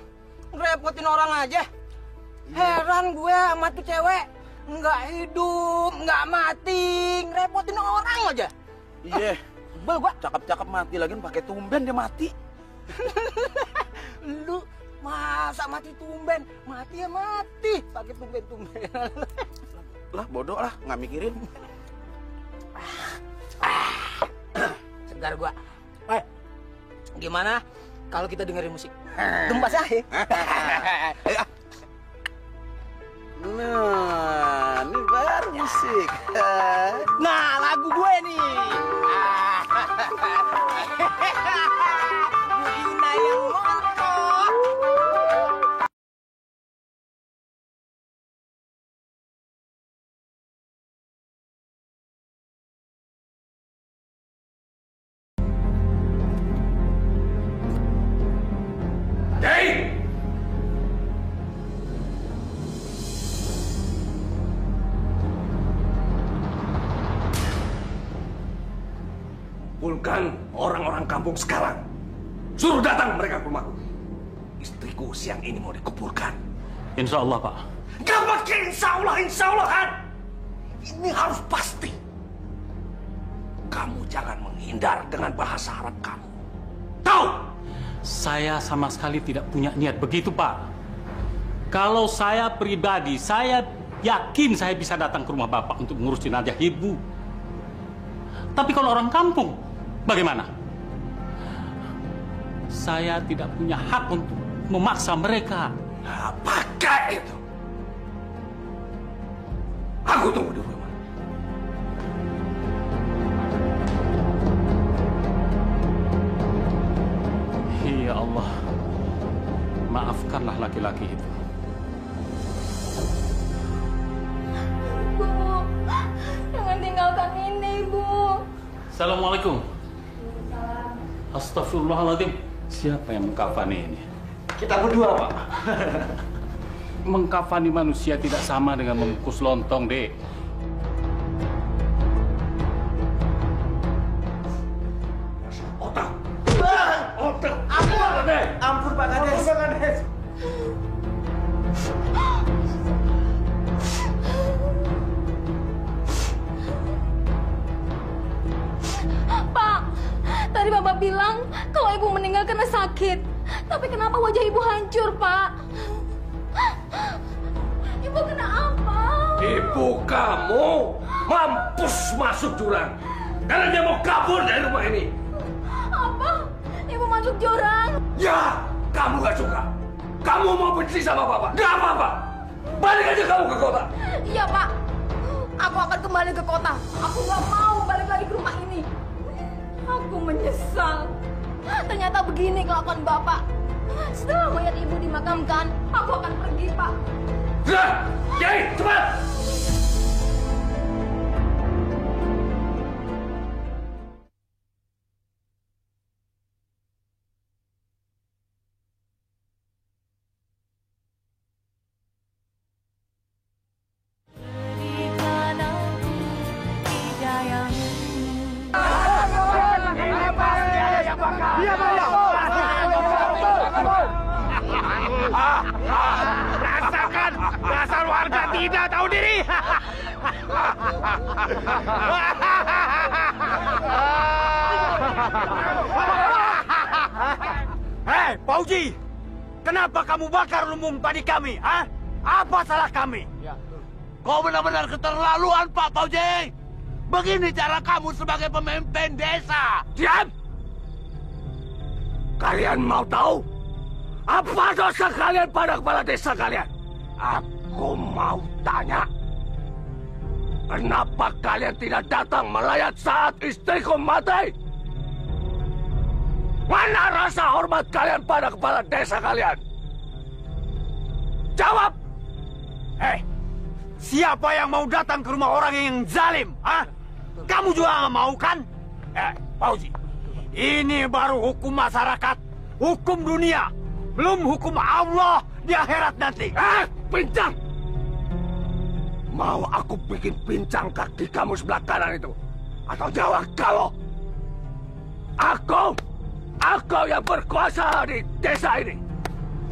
Ngerepotin orang aja. Heran gue sama tuh cewek. Nggak hidup, nggak mati. Ngerepotin orang aja. Iya. Sebel gua. Cakep-cakep mati lagi pakai tumben dia mati. Lu masa mati tumben? Mati ya mati. Pakai tumben-tumben. Lah bodoh lah, nggak mikirin. Segar gua. Gimana kalau kita dengerin musik. Gempa saya. Nah, ini baru musik. Nah, lagu gue nih. Bu Ina yang montok. Hei! Kumpulkan orang-orang kampung sekarang. Suruh datang mereka ke rumahku. Istriku siang ini mau dikuburkan. Insya Allah, Pak. Gak pakai insya Allah-an. Ini harus pasti. Kamu jangan menghindar dengan bahasa Arab kamu. Tahu? Saya sama sekali tidak punya niat begitu, Pak. Kalau saya pribadi, saya yakin saya bisa datang ke rumah Bapak untuk mengurus jenazah Ibu. Tapi kalau orang kampung, bagaimana? Saya tidak punya hak untuk memaksa mereka. Nah, pakai itu. Aku tunggu di rumah. Ya Allah, maafkanlah laki-laki itu. Bu, jangan tinggalkan ini, Bu. Assalamualaikum. Astagfirullahaladzim. Siapa yang mengkafani ini? Kita berdua, Pak. Mengkafani manusia tidak sama dengan membungkus lontong, Dek. Ampun, Pak Kades. Pak, tadi Bapak bilang kalau Ibu meninggal karena sakit. Tapi kenapa wajah Ibu hancur, Pak? Ibu kena apa? Ibu kamu mampus masuk jurang. Karena dia mau kabur dari rumah ini. Apa? Ibu masuk jurang? Ya, kamu gak suka. Kamu mau benci sama Bapak. Gak apa-apa. Balik aja kamu ke kota. Iya, Pak. Aku akan kembali ke kota. Aku nggak mau balik lagi ke rumah ini. Aku menyesal. Ternyata begini kelakuan Bapak. Setelah mayat Ibu dimakamkan, aku akan pergi, Pak. Sudah, Kiai, cepat. Rasakan dasar warga tidak tahu diri. Hei, Pauji, kenapa kamu bakar lumbung padi kami? Ah? Apa salah kami? Kau benar-benar keterlaluan, Pak Pauji. Begini cara kamu sebagai pemimpin desa. Diam! Kalian mau tahu apa dosa kalian pada kepala desa kalian? Aku mau tanya. Kenapa kalian tidak datang melayat saat istriku mati? Mana rasa hormat kalian pada kepala desa kalian? Jawab! Siapa yang mau datang ke rumah orang yang zalim? Ah? Kamu juga nggak mau kan? Pauji, ini baru hukum masyarakat, hukum dunia, belum hukum Allah di akhirat nanti. Pincang! Mau aku bikin pincang kaki kamu sebelah kanan itu? Atau jawab kalau aku yang berkuasa di desa ini.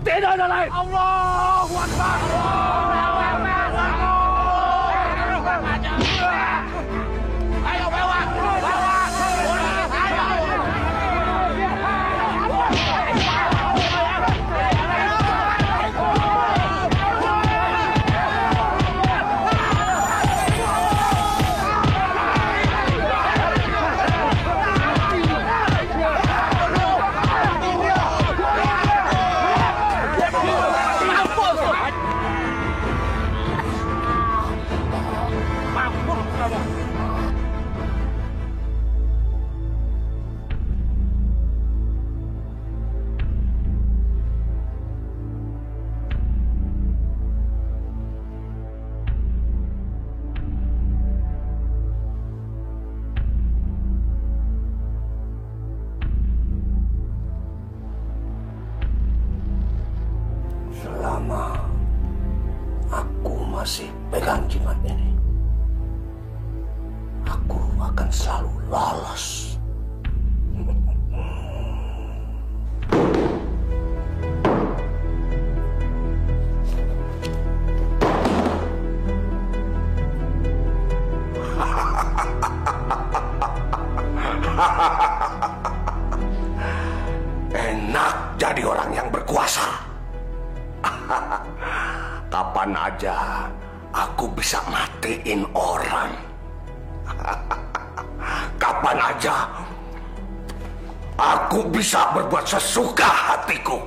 Tidak ada lain. Allahu Akbar. Ayo bawa, bawa. Pegang jimat ini. Aku akan selalu lolos. Enak jadi orang yang berkuasa. Kapan aja aku bisa matiin orang. Kapan aja aku bisa berbuat sesuka hatiku.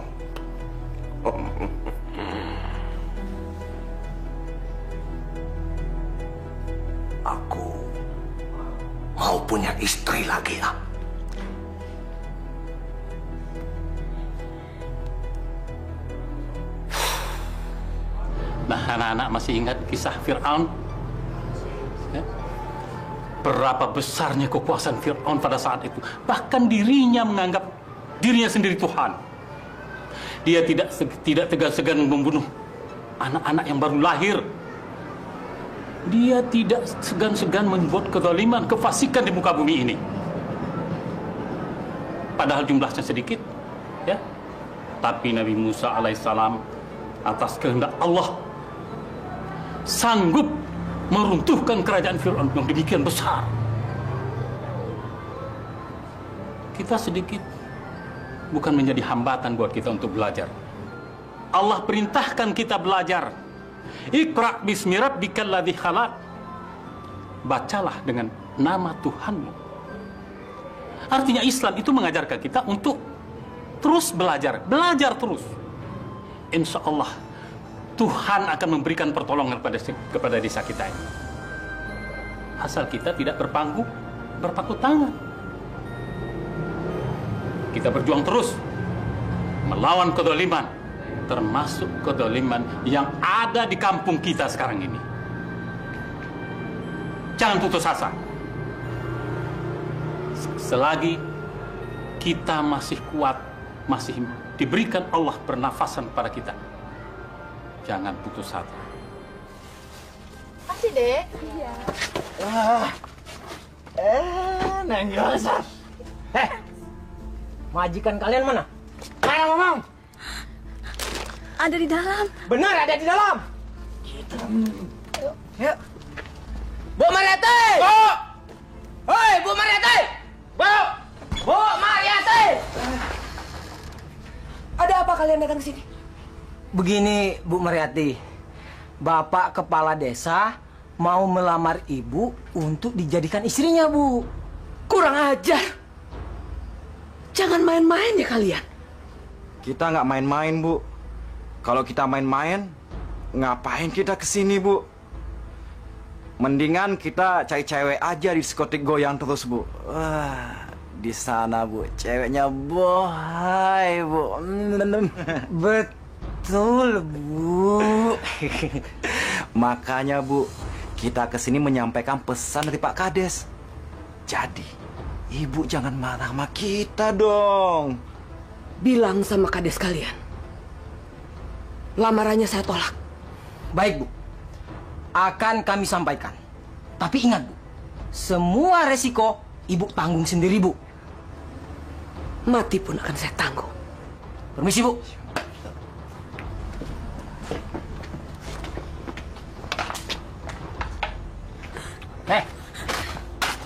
Aku mau punya istri lagi ya. Nah, anak-anak masih ingat kisah Fir'aun? Ya? Berapa besarnya kekuasaan Fir'aun pada saat itu. Bahkan dirinya menganggap dirinya sendiri Tuhan. Dia tidak segan-segan membunuh anak-anak yang baru lahir. Dia tidak segan-segan membuat kezaliman, kefasikan di muka bumi ini. Padahal jumlahnya sedikit, ya. Tapi Nabi Musa alaihissalam atas kehendak Allah sanggup meruntuhkan kerajaan Fir'aun yang demikian besar. Kita sedikit bukan menjadi hambatan buat kita untuk belajar. Allah perintahkan kita belajar. Iqra' bismi rabbikal ladzi khalaq. Bacalah dengan nama Tuhanmu. Artinya Islam itu mengajarkan kita untuk terus belajar terus. Insya Allah Tuhan akan memberikan pertolongan kepada desa kita ini. Asal kita tidak berpangku tangan. Kita berjuang terus melawan kezaliman, termasuk kezaliman yang ada di kampung kita sekarang ini. Jangan putus asa. Selagi kita masih kuat, masih diberikan Allah pernafasan pada kita, jangan putus asa. Kasih, Dek. Iya. Neng Yosa. Majikan kalian mana? Mana ngomong? Ada di dalam. Benar ada di dalam. Yuk. Bu Mariati! Bu! Hoi, Bu Mariati! Bu! Bu Mariati! Ada apa kalian datang ke sini? Begini, Bu Mariati. Bapak kepala desa mau melamar ibu untuk dijadikan istrinya, Bu. Kurang ajar. Jangan main-main ya kalian. Kita nggak main-main, Bu. Kalau kita main-main, ngapain kita kesini, Bu? Mendingan kita cari cewek aja di diskotik goyang terus, Bu. Wah, di sana, Bu, ceweknya bohai, Bu. Betul, Bu. Makanya, Bu, kita kesini menyampaikan pesan dari Pak Kades. Jadi, Ibu jangan marah sama kita dong. Bilang sama Kades kalian. Lamarannya saya tolak. Baik, Bu. Akan kami sampaikan. Tapi ingat, Bu. Semua resiko Ibu tanggung sendiri, Bu. Mati pun akan saya tanggung. Permisi, Bu.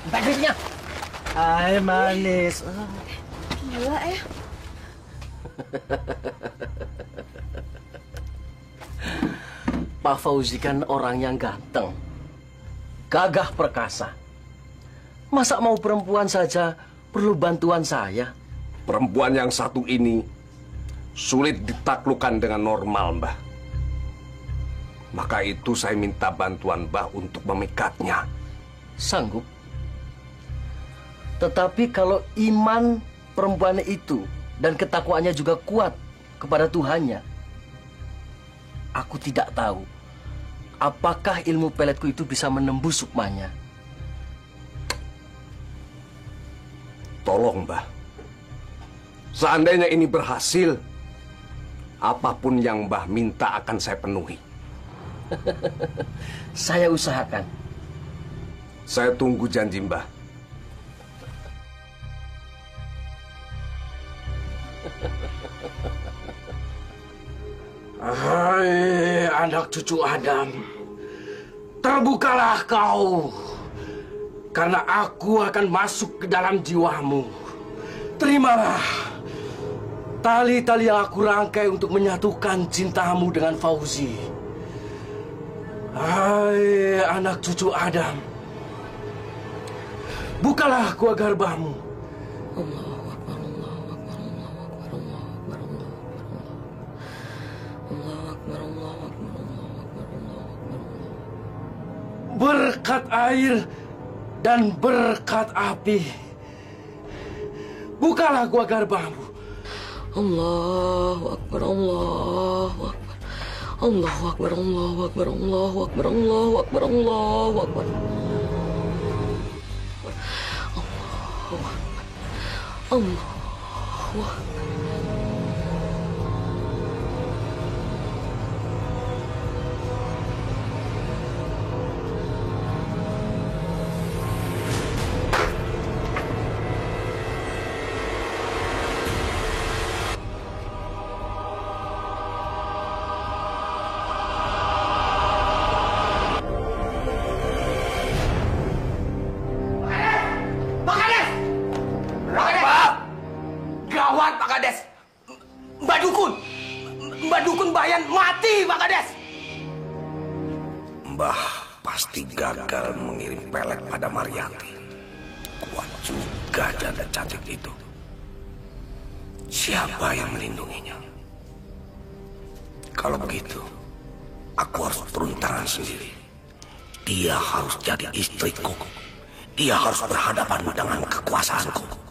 Minta duitnya. Hai, manis. Gila ya. Pak Fauzi kan orang yang ganteng, gagah perkasa. Masa mau perempuan saja perlu bantuan saya? Perempuan yang satu ini sulit ditaklukkan dengan normal, Mbah. Maka itu saya minta bantuan Mbah untuk memikatnya. Sanggup. Tetapi kalau iman perempuan itu dan ketakwaannya juga kuat kepada Tuhannya, aku tidak tahu apakah ilmu peletku itu bisa menembus sukmanya. Tolong, Mbah. Seandainya ini berhasil, apapun yang Mbah minta akan saya penuhi. Saya usahakan. Saya tunggu janji Mbah. Hai anak cucu Adam, terbukalah kau, karena aku akan masuk ke dalam jiwamu. Terimalah tali-tali yang aku rangkai untuk menyatukan cintamu dengan Fauzi. Hai anak cucu Adam, bukalah gua garbamu. Berkat air dan berkat api, bukalah gua garbamu. Allahu Akbar, Allahu Akbar, Allahu Akbar, Allahu Akbar, Allahu Akbar, Allahu Akbar, Allahu Akbar, Allahu Akbar. Mbah Dukun Bayan mati, Pak Kades. Mbah pasti gagal mengirim pelet pada Mariati. Kuat juga janda cantik itu. Siapa yang melindunginya? Kalau begitu, aku harus turun tangan sendiri. Dia harus jadi istriku. Dia harus berhadapan dengan kekuasaanku.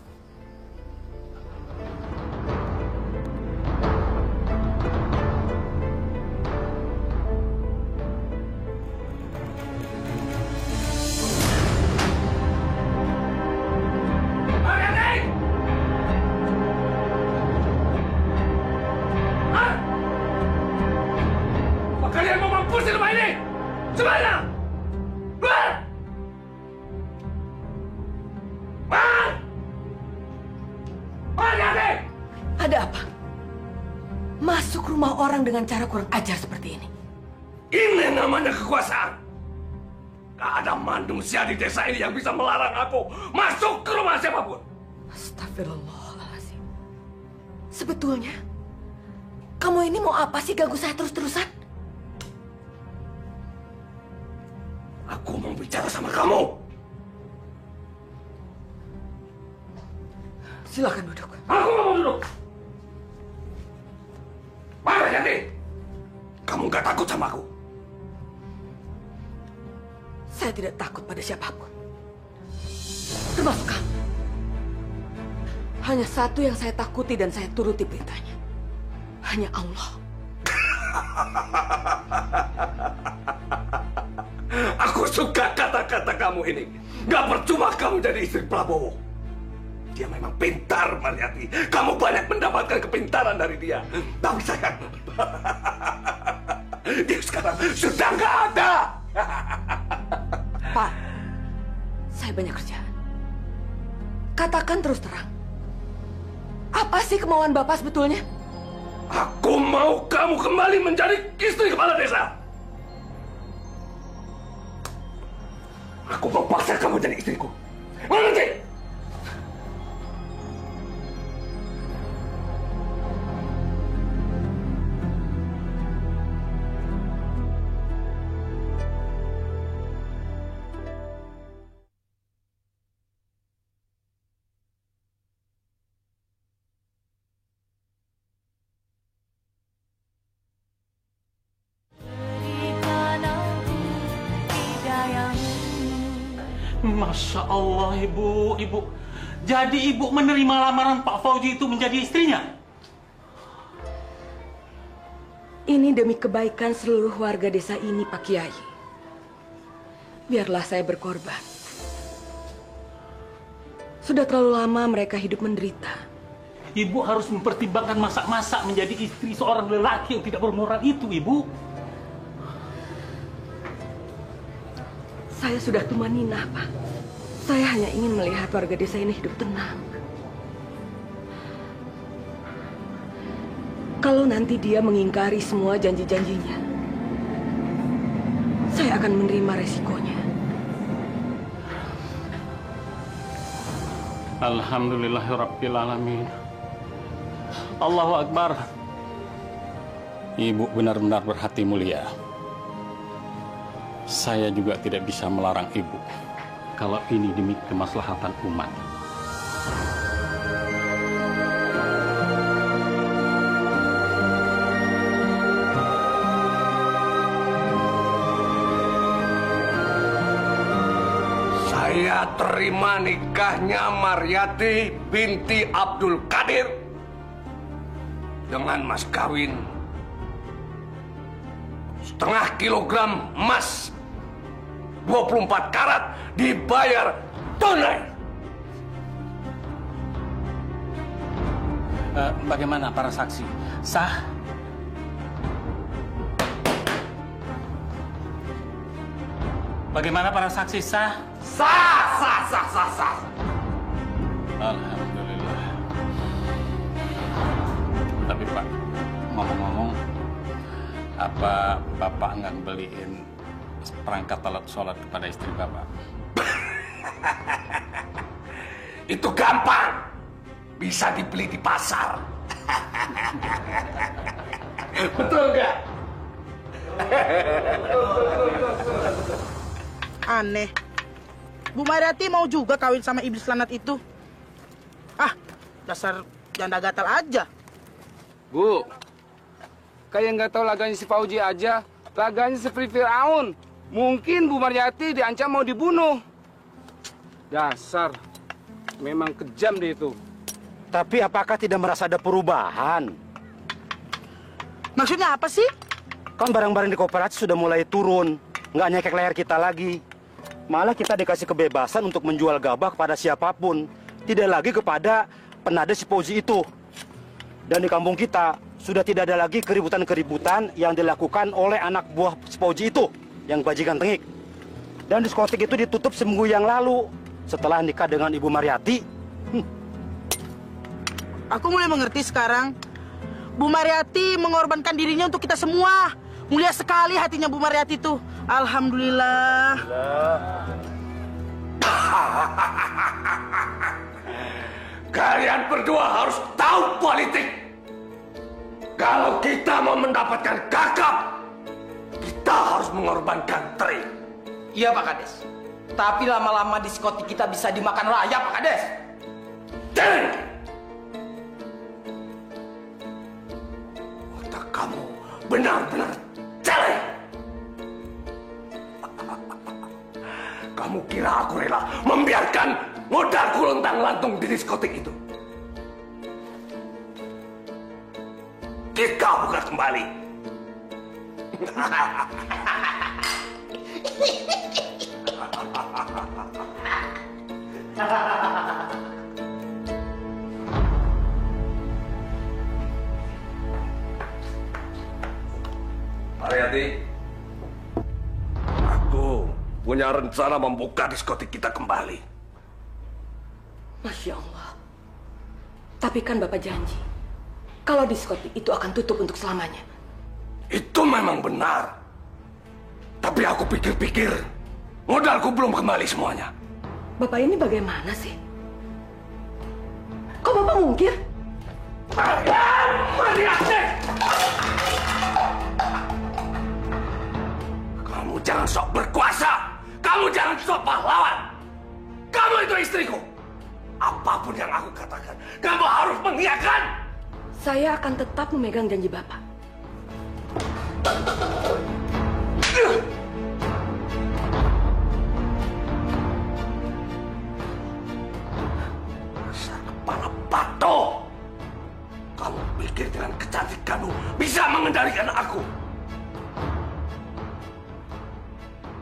Ada apa? Masuk rumah orang dengan cara kurang ajar seperti ini. Ini namanya kekuasaan. Gak ada manusia di desa ini yang bisa melarang aku masuk ke rumah siapapun. Astagfirullahaladzim. Sebetulnya, kamu ini mau apa sih ganggu saya terus-terusan? Aku mau bicara sama kamu. Silakan duduk. Aku mau duduk. Mana Yanti? Kamu gak takut sama aku? Saya tidak takut pada siapapun. Termasuk kamu. Hanya satu yang saya takuti dan saya turuti perintahnya. Hanya Allah. Aku suka kata-kata kamu ini. Gak percuma kamu jadi istri Prabowo. Dia memang pintar, Mariati. Kamu banyak mendapatkan kepintaran dari dia. Tapi sayang, dia sekarang sudah nggak ada. Pak, saya banyak kerjaan. Katakan terus terang. Apa sih kemauan Bapak sebetulnya? Aku mau kamu kembali menjadi istri kepala desa. Aku mau paksa kamu jadi istriku. Mengerti? Masya Allah, Ibu. Jadi Ibu menerima lamaran Pak Fauzi itu menjadi istrinya? Ini demi kebaikan seluruh warga desa ini, Pak Kiai. Biarlah saya berkorban. Sudah terlalu lama mereka hidup menderita. Ibu harus mempertimbangkan masa-masa menjadi istri seorang lelaki yang tidak bermoral itu, Ibu. Saya sudah tumanina, Pak. Saya hanya ingin melihat warga desa ini hidup tenang. Kalau nanti dia mengingkari semua janji-janjinya, saya akan menerima resikonya. Alhamdulillahirrabbilalamin. Allahu Akbar. Ibu benar-benar berhati mulia. Saya juga tidak bisa melarang ibu kalau ini demi kemaslahatan umat. Saya terima nikahnya Maryati binti Abdul Qadir dengan mas kawin 0,5 kilogram emas 24 karat dibayar tunai. Bagaimana para saksi? Sah? Bagaimana para saksi? Sah? Sah. Alhamdulillah. Tapi Pak, ngomong-ngomong, apa Bapak nggak beliin perangkat alat sholat kepada istri Bapak? Itu gampang. Bisa dibeli di pasar. Betul nggak? Aneh. Bu Maryati mau juga kawin sama iblis lanat itu. Ah, dasar janda gatal aja. Bu, kayak nggak tahu laganya si Fauji aja. Laganya seperti Fir'aun. Mungkin Bu Maryati diancam mau dibunuh. Dasar. Memang kejam dia itu. Tapi apakah tidak merasa ada perubahan? Maksudnya apa sih? Kan barang-barang di koperasi sudah mulai turun. Nggak nyekek leher kita lagi. Malah kita dikasih kebebasan untuk menjual gabah kepada siapapun. Tidak lagi kepada penada si Fauzi itu. Dan di kampung kita sudah tidak ada lagi keributan-keributan yang dilakukan oleh anak buah si Fauzi itu. Yang bajingan tengik. Dan diskotik itu ditutup seminggu yang lalu. Setelah nikah dengan Ibu Maryati. Aku mulai mengerti sekarang. Bu Maryati mengorbankan dirinya untuk kita semua. Mulia sekali hatinya Bu Maryati itu. Alhamdulillah. Kalian berdua harus tahu politik. Kalau kita mau mendapatkan kakap, kita harus mengorbankan Tri. Iya Pak Kades. Tapi lama-lama diskotik kita bisa dimakan raya Pak Kades. Tri! Otak kamu benar-benar jelek. Kamu kira aku rela membiarkan modalku lontang-lantung di diskotik itu? Kita buka kembali. Maryati, aku punya rencana membuka diskotik kita kembali. Masya Allah. Tapi kan Bapak janji, kalau diskotik itu akan tutup untuk selamanya. Itu memang benar. Tapi aku pikir-pikir, modalku belum kembali semuanya. Bapak ini bagaimana sih? Kok Bapak mungkir? Maryati! Kamu jangan sok berkuasa. Kamu jangan sok pahlawan. Kamu itu istriku. Apapun yang aku katakan, kamu harus mengiyakan. Saya akan tetap memegang janji Bapak. Dasar kepala batu. Kamu pikir dengan kecantikanmu bisa mengendalikan aku?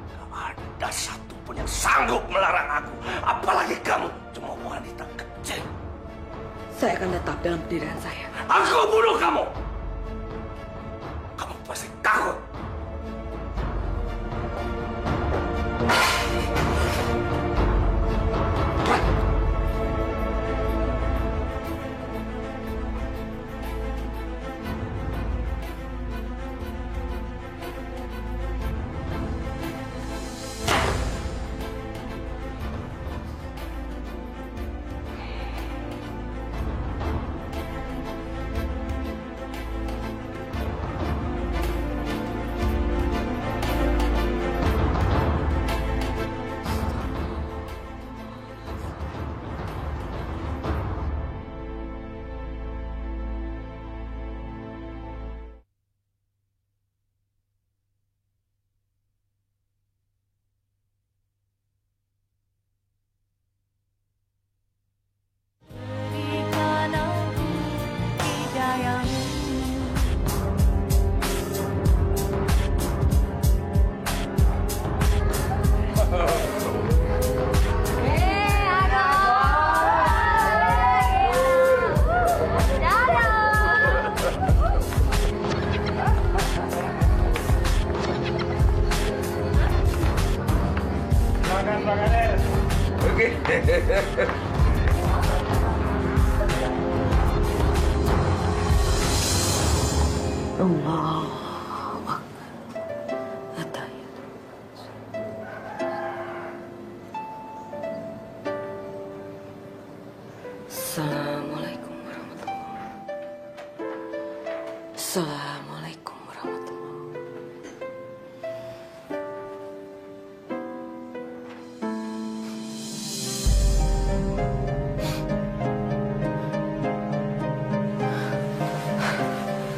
Gak ada satupun yang sanggup melarang aku. Apalagi kamu, cuma wanita kecil. Saya akan tetap dalam pendirian saya. Aku bunuh kamu. Kamu pasti takut. Pak Kades. Oke. Allah. Assalamualaikum warahmatullahi wabarakatuh. Assalamualaikum warahmatullahi wabarakatuh.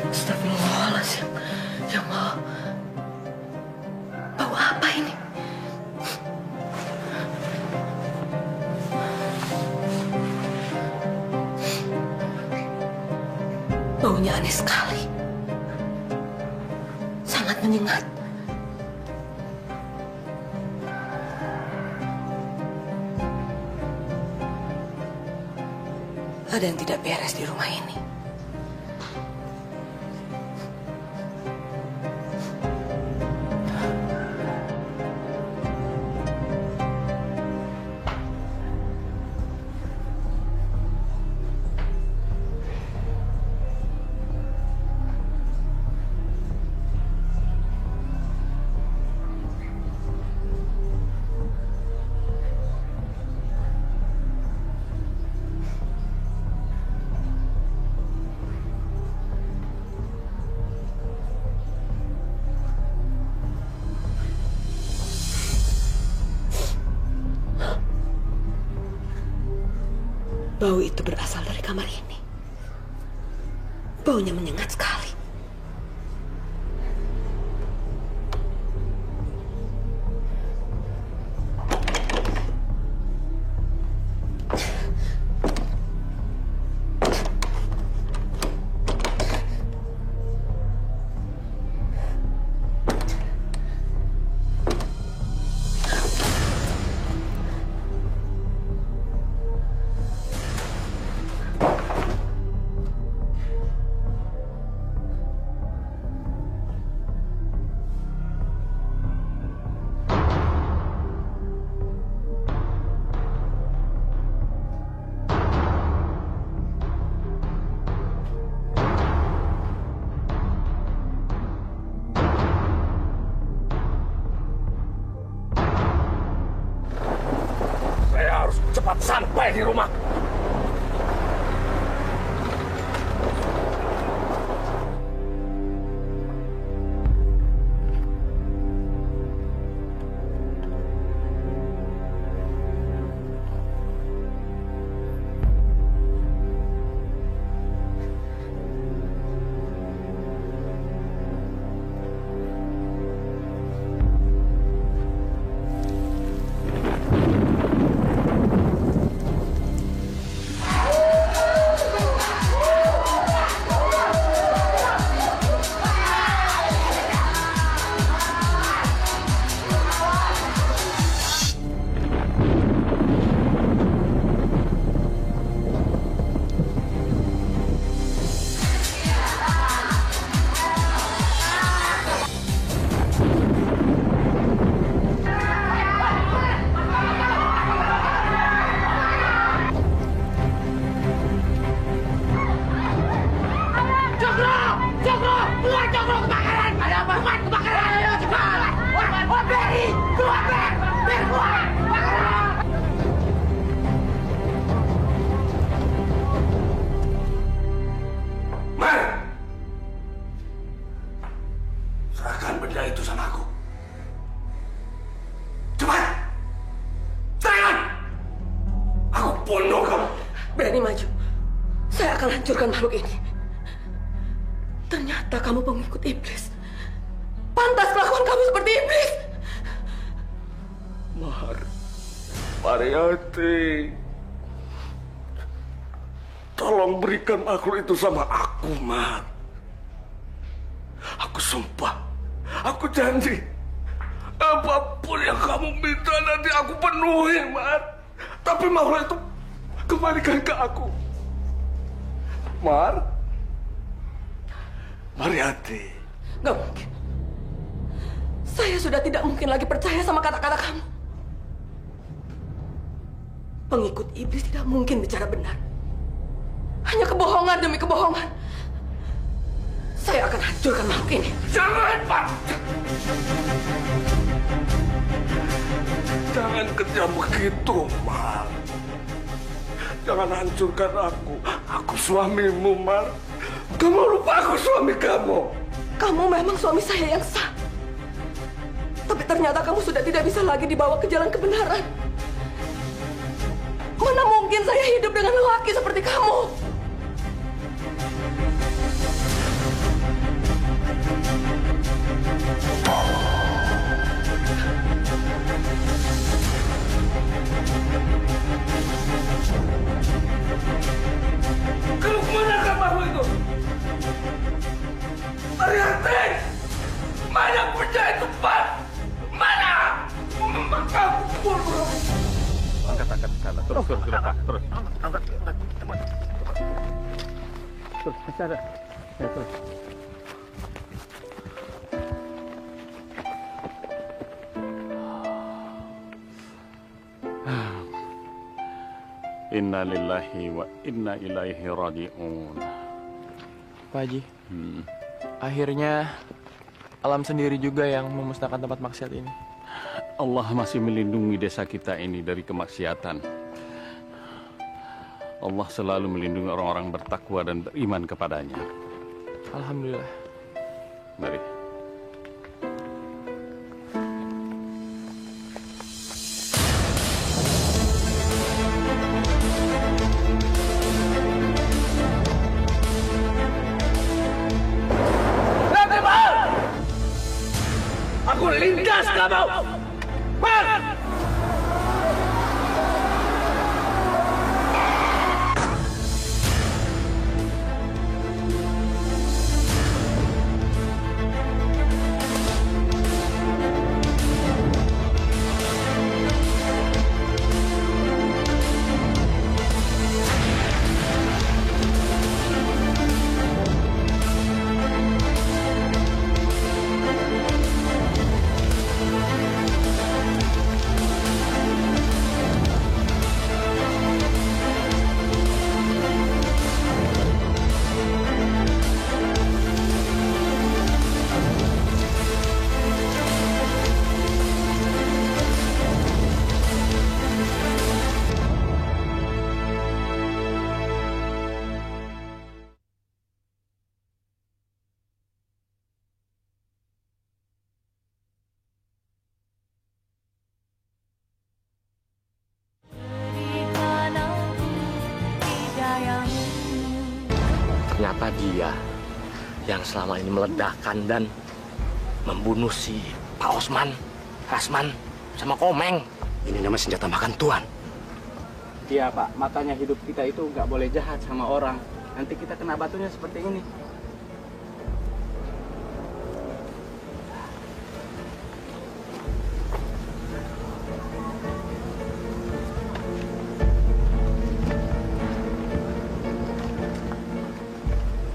Astagfirullahaladzim. Ya Allah. Bau apa ini? Baunya aneh sekali. Sangat menyengat. Ada yang tidak beres di rumah ini. Bau itu berasal dari kamar ini. Baunya menyengat sekali. Cepat sampai di rumah. Berani maju, saya akan hancurkan makhluk ini. Ternyata kamu pengikut iblis. Pantas kelakuan kamu seperti iblis. Mariati, tolong berikan makhluk itu sama aku, Mar. Aku sumpah, aku janji, apapun yang kamu minta nanti aku penuhi, Mar. Tapi makhluk itu kembalikan ke aku, Mar. Mariati. Gak mungkin. Saya sudah tidak mungkin lagi percaya sama kata-kata kamu. Pengikut iblis tidak mungkin bicara benar. Hanya kebohongan demi kebohongan. Saya akan hancurkan makhluk ini. Jangan, Pak! Jangan kejam begitu, Mar. Jangan hancurkan aku. Aku suamimu, Mar. Kamu lupa aku suami kamu. Kamu memang suami saya yang sah. Tapi ternyata kamu sudah tidak bisa lagi dibawa ke jalan kebenaran. Mana mungkin saya hidup dengan lelaki seperti kamu? Kamu kemana kamu itu? Mariati! Mana punya itu, Pak? Mana? Kamu Angkat ke sana. Terus, Pak. Terus. Angkat. Terus, masih ada. Ya, terus. Inna lillahi wa inna ilaihi raji'un. Pak Haji, akhirnya alam sendiri juga yang memusnahkan tempat maksiat ini. Allah masih melindungi desa kita ini dari kemaksiatan. Allah selalu melindungi orang-orang bertakwa dan beriman kepadanya. Alhamdulillah. Mari. Aku lindas kamu! Mar! Ternyata dia yang selama ini meledakkan dan membunuh si Pak Osman, Rasman, sama Komeng. Ini namanya senjata makan tuan. Iya Pak, makanya hidup kita itu nggak boleh jahat sama orang. Nanti kita kena batunya seperti ini.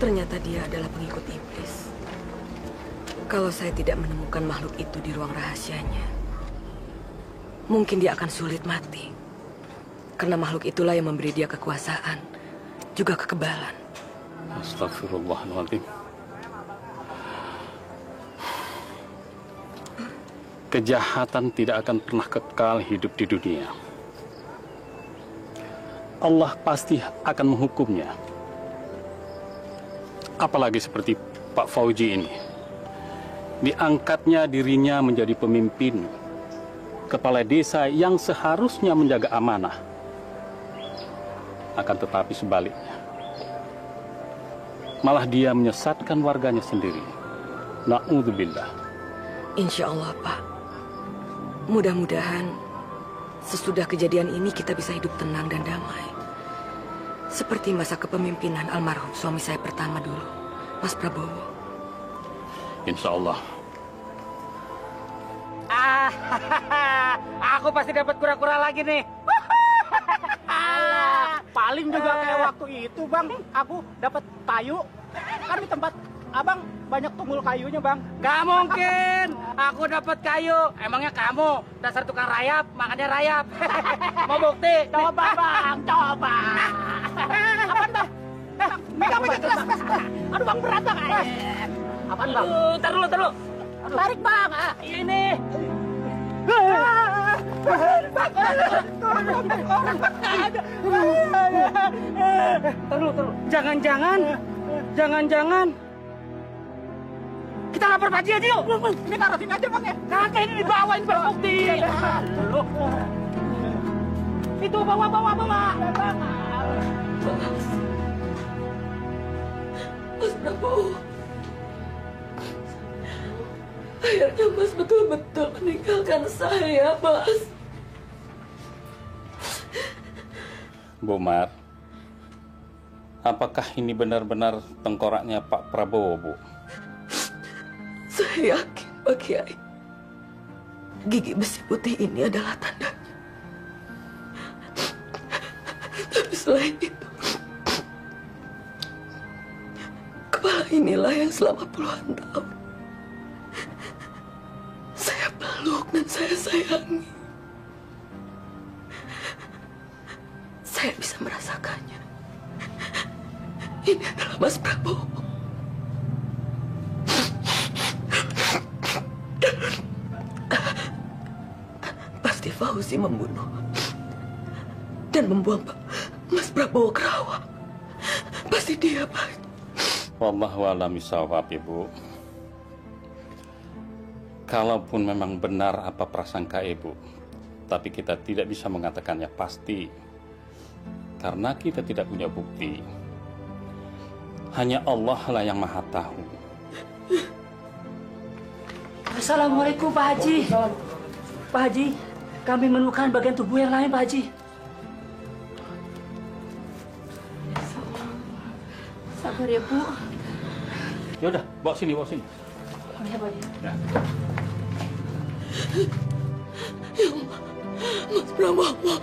Ternyata dia adalah pengikut iblis. Kalau saya tidak menemukan makhluk itu di ruang rahasianya, mungkin dia akan sulit mati. Karena makhluk itulah yang memberi dia kekuasaan, juga kekebalan. Astagfirullahaladzim. Kejahatan tidak akan pernah kekal hidup di dunia. Allah pasti akan menghukumnya. Apalagi seperti Pak Fauji ini. Diangkatnya dirinya menjadi pemimpin, kepala desa yang seharusnya menjaga amanah. Akan tetapi sebaliknya, malah dia menyesatkan warganya sendiri. Na'udzubillah. Insya Allah, Pak. Mudah-mudahan sesudah kejadian ini kita bisa hidup tenang dan damai. Seperti masa kepemimpinan almarhum suami saya pertama dulu, Mas Prabowo. Insya Allah. Aku pasti dapat kura-kura lagi nih. Paling juga kayak waktu itu, Bang. Aku dapat payu kan di tempat abang banyak tunggul kayunya, Bang. Gak mungkin. Aku dapat kayu. Emangnya kamu dasar tukang rayap, makanya rayap. Mau bukti? Coba, Bang. Coba. Apaan, Bang? Megang jelas. Aduh, Bang, berat, Bang. Apaan, Bang? Ntar dulu. Tarik, Bang. Ini. Terus. Jangan. Kita lapor Pak Haji aja yuk. Ini taruh sini aja, Bang ya. Kakek ini dibawa, ini berbukti. Itu bawa. Mas Prabowo. Akhirnya Mas betul-betul meninggalkan saya, Mas. Bu Mar, apakah ini benar-benar tengkoraknya Pak Prabowo, Bu? Saya yakin, Pak Kiai. Gigi besi putih ini adalah tandanya. Tapi selain itu, kepala inilah yang selama puluhan tahun saya peluk dan saya sayangi. Saya bisa merasakannya. Ini adalah Mas Prabowo. Pasti Fauzi membunuh dan membuang Mas Prabowo ke rawa. Pasti dia, Pak. Wallahu a'lam bishawab, Ibu. Kalaupun memang benar apa prasangka Ibu, tapi kita tidak bisa mengatakannya pasti karena kita tidak punya bukti. Hanya Allah lah yang Maha Tahu. Assalamualaikum, Pak Haji. Pak Haji, kami menemukan bagian tubuh yang lain, Pak Haji. Sabar ya, Bu. Ya udah, bawa sini. Ya, Pak Haji. Ya. Mas Prabowo, Mas.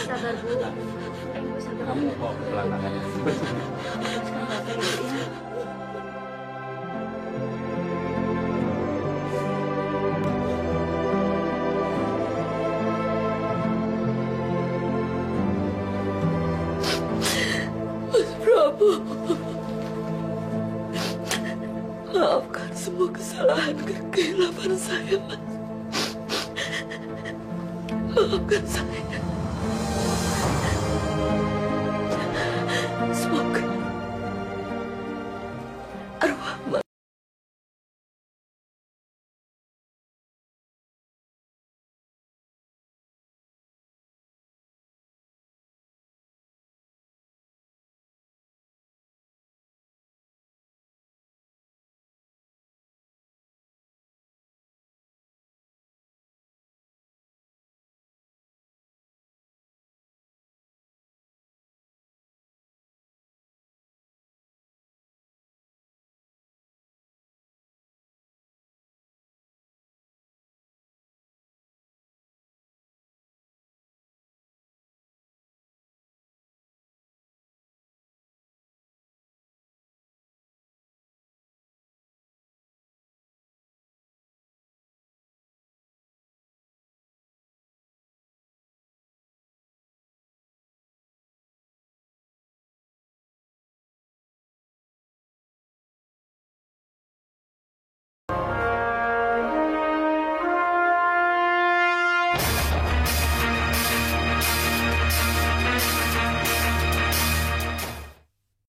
Sabar, Bu. Kamu bawa ke belakang aja. Mas Prabowo, maafkan semua kesalahan dan kehilapan saya, Mas. Maafkan saya.